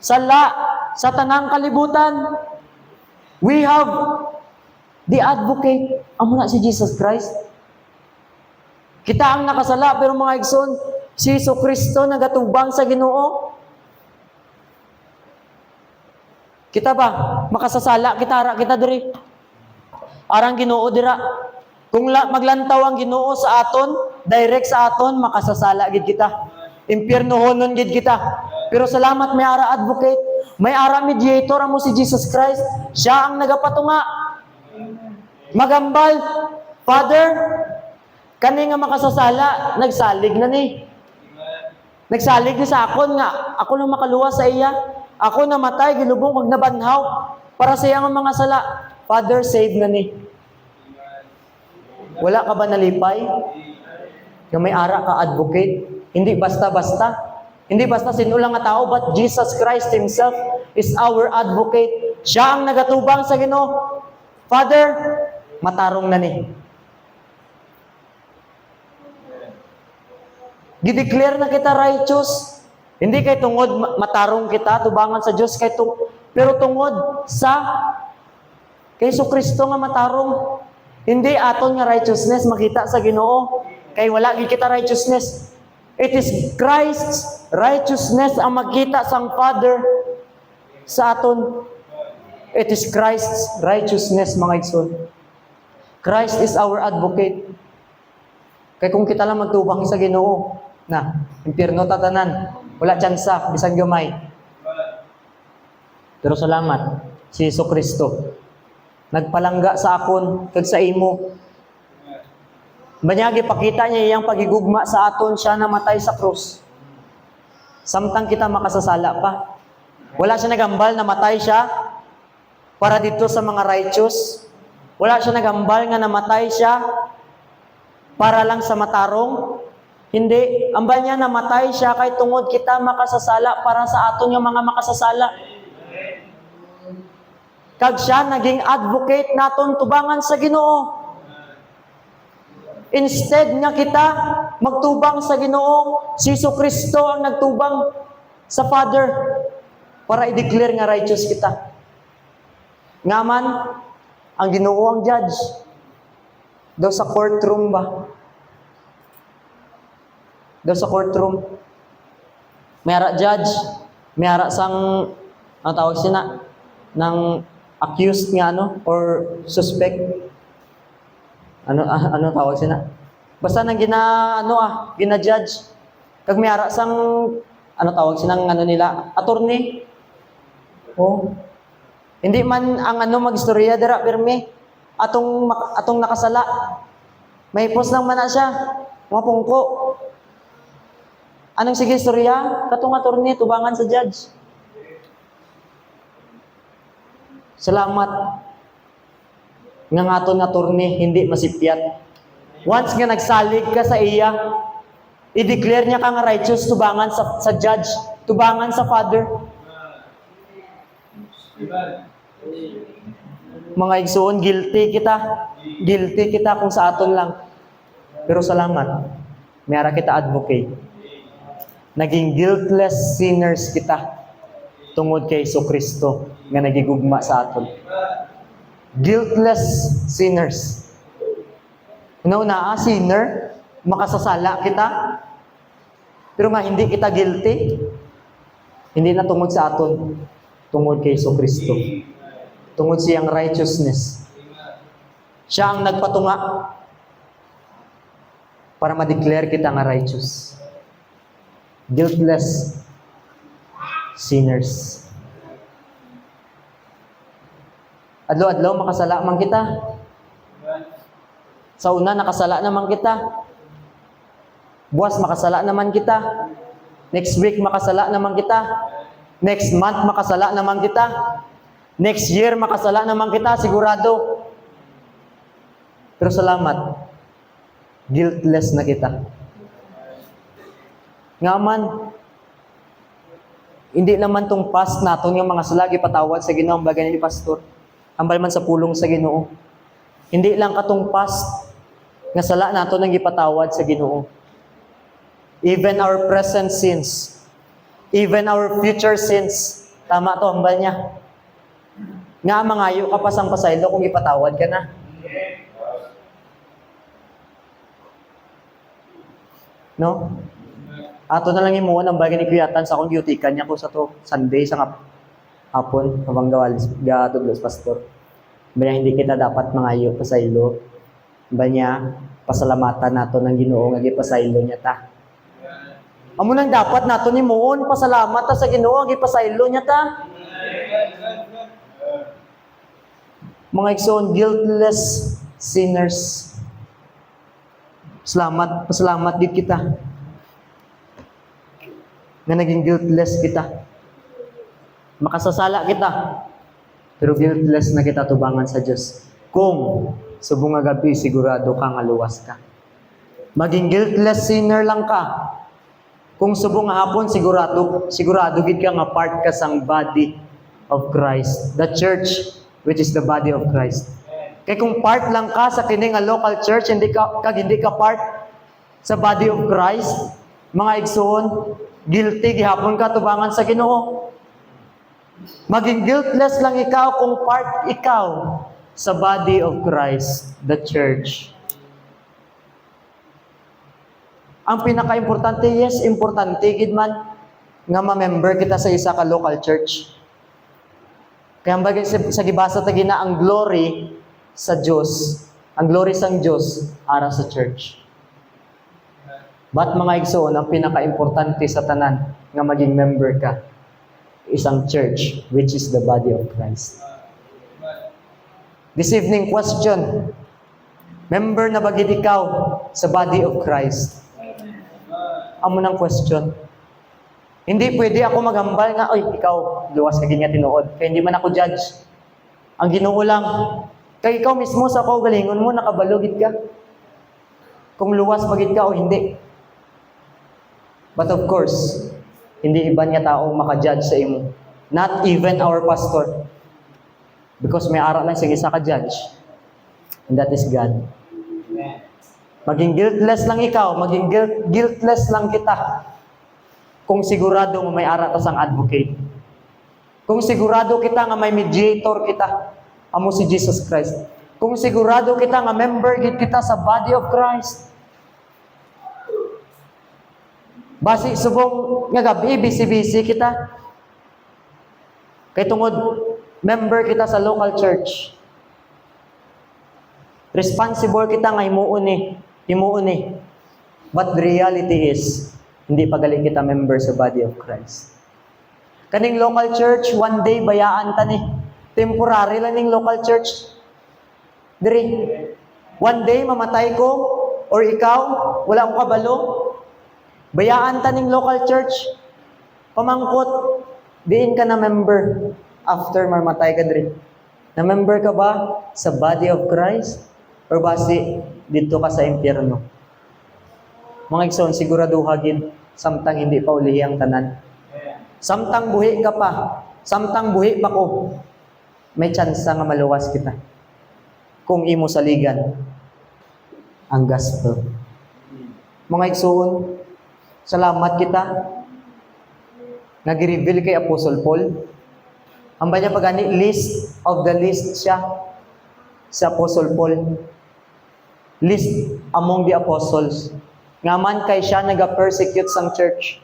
Sala, sa tanang kalibutan, we have the advocate. Amo na si Jesus Christ. Kita ang nakasala, pero mga igsoon, si Jesu Kristo nagatubang sa Ginoo. Kita ba? Makasasala, kita diri. Arang Ginoo dira. Kung maglantaw ang Ginoo sa aton, direct sa aton, makasasala gid kita. Impyernohonon gid kita. Pero salamat, may ara advocate, may ara mediator amo si Jesus Christ. Siya ang nagapatunga. Magambal, Father, kani nga makasasala, nagsalig na ni. Nagsalig ni sa akon nga, ako lang makaluwas sa iya. Ako namatay, ginubong, magnabanhaw, para sa iyang mga sala. Father, save na ni. Wala ka ba nalipay? Yung may ara ka advocate? Hindi basta-basta. Hindi basta sino lang nga tao, but Jesus Christ Himself is our advocate. Siya ang nagatubang sa Ginoo. Father, matarong na ni. Gideclare na kita righteous. Hindi kay tungod matarong kita, tubangan sa Diyos, pero tungod sa kay Jesu Kristo nga matarong. Hindi aton nga righteousness makita sa Ginoo. Kay wala gid kita righteousness. It is Christ's righteousness ang makita sang Father sa aton. It is Christ's righteousness, mga igsoon. Christ is our advocate. Kay kung kita lang magtubang sa Ginoo, na impierno tatanan, wala tsansa bisan gamay. Pero salamat si Jesu Kristo nagpalangga sa akon kag sa imo. Banyagi pakita niya iyang pagigugma sa aton, siya namatay sa krus. Samtang kita makasasala pa. Wala siya nagambal, namatay siya para dito sa mga righteous. Wala siya nagambal nga namatay siya para lang sa matarong. Hindi. Ambal niya namatay siya kay tungod kita makasasala para sa aton yung mga makasasala. Kag siya naging advocate naton tubangan sa Ginoo. Instead nga kita magtubang sa Ginoo, si Jesu Kristo ang nagtubang sa Father para i-declare nga righteous kita. Ngaman, ang Ginoo ang judge. Daw sa courtroom ba? Daw sa courtroom. May ara judge, may ara sang, ang tawag sina, ng accused nga or suspect. Ano tawag sina? Basta nang gina-judge. Kag may ara sang, tawag sinang nila, attorney. Oh. Hindi man ang magistorya dira pirmi atong nakasala. May post lang man na siya. Mapungko. Anong sige istorya? Katong attorney tubangan sa judge. Salamat. Nga aton attorney hindi masipyat. Once nga nagsalig ka sa iya, i-declare niya ka nga righteous tubangan sa judge, tubangan sa Father. Mga igsoon, guilty kita. Guilty kita kung sa aton lang. Pero salamat, mayara kita advocate. Naging guiltless sinners kita tungod kay Kristo nga nagigugma sa aton. Guiltless sinners. Una, sinner, makasasala kita. Pero nga hindi kita guilty. Hindi na tungod sa aton, tungod kay Kristo. Tungod siyang righteousness. Siya ang nagpatunga para ma-declare kita nga righteous. Guiltless sinners. Adlaw-adlaw makasala man kita. Sa una nakasala naman kita. Buwas makasala naman kita. Next week makasala naman kita. Next month makasala naman kita. Next year makasala naman kita, sigurado. Pero salamat, guiltless na kita. Nga man, hindi naman tong past naton yung mga sala gipatawad sa Ginoo ang bagay ni pastor. Ambal man sa pulong sa Ginoo. Hindi lang katong past nga sala naton ang gipatawad sa Ginoo. Even our present sins, even our future sins, tama to ambal niya. Nga mangayo ka pa sang pasaylo kung ipatawad ka na. No? Ato na lang imuon ang bagay ni Kuyatan sa akong giyutikan niya ko sa to Sunday sa hapon habang gatudlos pastor. Banya hindi kita dapat mangayo pasaylo. Banya pasalamatan nato ng Ginoo nga gipasaylo niya ta. Amo nang dapat nato nimuon pasalamat ta sa Ginoo nga gipasaylo niya ta. Mga igsoon, guiltless sinners. Pasalamat din kita. Na naging guiltless kita. Makasasala kita. Pero guiltless na kita tubangan sa Diyos. Kung subong nga gabi, sigurado ka nga luwas ka. Maging guiltless sinner lang ka. Kung subong nga hapon, sigurado gid ka nga part ka sang body of Christ. The church, which is the body of Christ. Kaya kung part lang ka sa kining nga local church, hindi ka part sa body of Christ, mga igsoon, guilty gihapon ka tubangan sa Ginoo. Maging guiltless lang ikaw kung part ikaw sa body of Christ, the church. Ang pinaka-importante, yes, importante gid man nga ma-member kita sa isa ka local church. Kaya ang bagay sa gibasa tagi na ang glory sa Diyos, ang glory sang Diyos ara sa church. But mga igsoon, ang pinaka-importante sa tanan nga maging member ka isang church which is the body of Christ. This evening question, member na ba gid ikaw sa body of Christ? Amo nang question. Hindi pwede ako maghambal nga, oy, ikaw, luwas ka ginya tinuod. Kaya hindi man ako judge. Ang Ginoo lang, kay ikaw mismo sa kaugalingon mo, nakabalugid ka. Kung luwas pagid ka o hindi. But of course, hindi iba niya taong makajudge sa imo. Not even our pastor. Because may ara lang sa isa ka judge. And that is God. Maging guiltless lang ikaw, maging guiltless lang kita. Kung sigurado mo may ara ta sang advocate. Kung sigurado kita nga may mediator kita, amo si Jesus Christ. Kung sigurado kita nga member gid kita sa body of Christ. Basi subong nga gabi busy kita. Kay tungod member kita sa local church. Responsible kita nga himuon ni. But the reality is, hindi pa gali kita member sa body of Christ. Kaning local church, one day bayaan ta ni. Temporary lang ning local church. Diri. One day mamatay ko or ikaw, wala akong kabalo. Bayaan ta ning local church. Pamangkot, diin ka na member after mamatay ka diri. Na member ka ba sa body of Christ? Or basi dito ka sa impyerno? Mga igsoon, siguraduha gid samtang hindi pa ulihi ang tanan. Samtang buhi ka pa, Samtang buhi pa ko, may tsansa nga maluwas kita. Kung imo saligan ang gospel. Mga igsoon, salamat kita. Nag-reveal kay Apostle Paul. Ang banya pagani, list of the list siya sa Apostle Paul. List among the apostles. Ngaman kay siya naga-persecute sang church.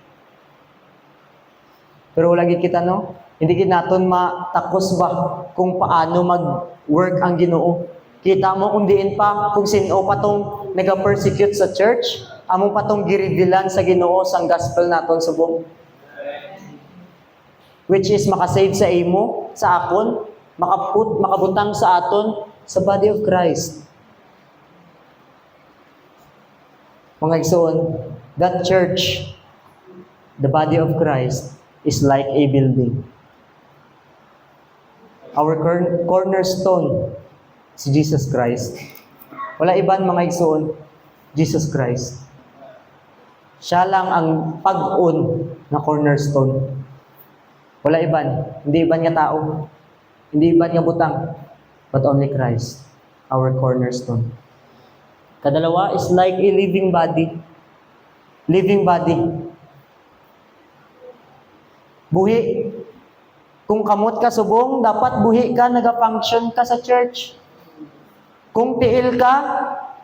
Pero lagi kita no, hindi naton matakos ba kung paano mag-work ang Ginoo. Kita mo kung diin pa kung sino pa tong naga-persecute sa church, amo pa tong girevealan sa Ginoo sang gospel naton subong. Which is makasave sa imo, sa akon, makabutang sa aton sa body of Christ. Mga igsoon, that church, the body of Christ, is like a building. Our cornerstone, si Jesus Christ. Wala iban mga igsoon, Jesus Christ. Siya lang ang pag-un na cornerstone. Wala iban. Hindi iban nga tao. Hindi iban nga butang. But only Christ, our cornerstone. Kadalawa is like a living body. Living body. Buhi. Kung kamot ka subong, dapat buhi ka, nag-function ka sa church. Kung tiil ka,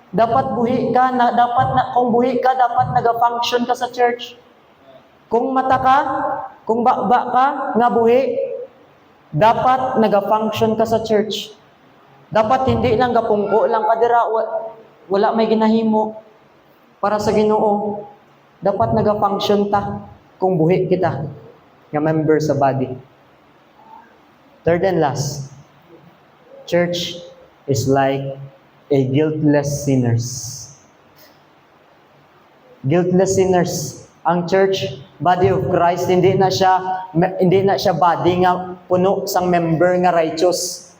dapat buhi ka, kung buhi ka, dapat nag-function ka sa church. Kung mata ka, kung bakba ka, nga buhi, dapat nag-function ka sa church. Dapat hindi lang gapungko lang kadira, wala may ginahimo para sa Ginoo. Dapat nag-function ta kung buhi kita, nga member sa body. Third and last, church is like a guiltless sinners. Guiltless sinners. Ang church, body of Christ, hindi na siya body nga puno sang member nga righteous.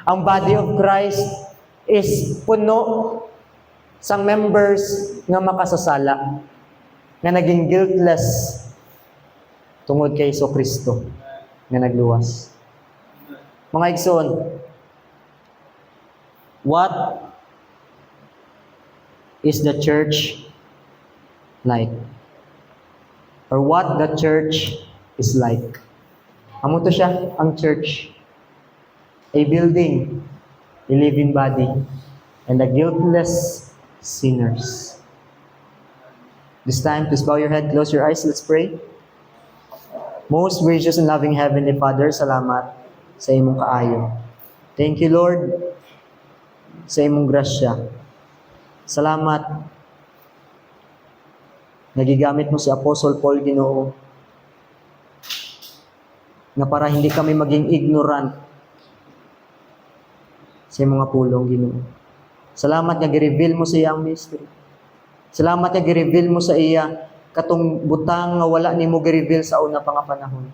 Ang body of Christ is puno sang members nga makasasala, nga naging guiltless tungod kay Kristo nga nagluwas. Mga igsoon, what is the church like? Or what the church is like? Amo to siya, ang church. A building, a living body, and a guiltless sinners. This time, please bow your head, close your eyes, let's pray. Most gracious and loving Heavenly Father, salamat sa imong kaayo. Thank you, Lord, sa imong grasya. Salamat nagigamit mo si Apostle Paul, Ginoo, na para hindi kami maging ignorant sa mga pulong, Ginoo. Salamat nga gi-reveal mo sa iyang mystery. Salamat nga gi-reveal mo sa iya katong butang nga wala nimo gi-reveal sa una pa nga panahon.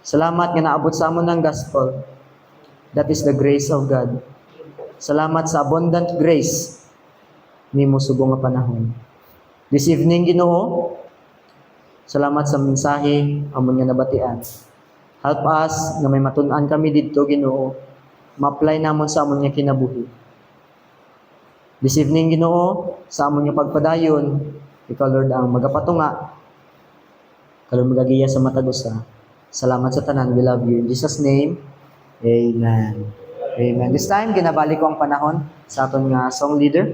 Salamat nga naabot sa amon ng gospel. That is the grace of God. Salamat sa abundant grace nimo subong nga panahon. This evening, Ginoo, salamat sa mensahe amon nga nabatian. Help us na may matun-an kami didto, Ginoo, ma-apply namon sa amon nga kinabuhi. This evening, Ginoo, sa amon nga pagpadayon, ikaw, Lord, ang magapatunga, kalong magagiya sa matag usa. Salamat sa tanan. We love you. In Jesus' name, amen. Amen. This time, ginabalik ko ang panahon sa aton nga song leader.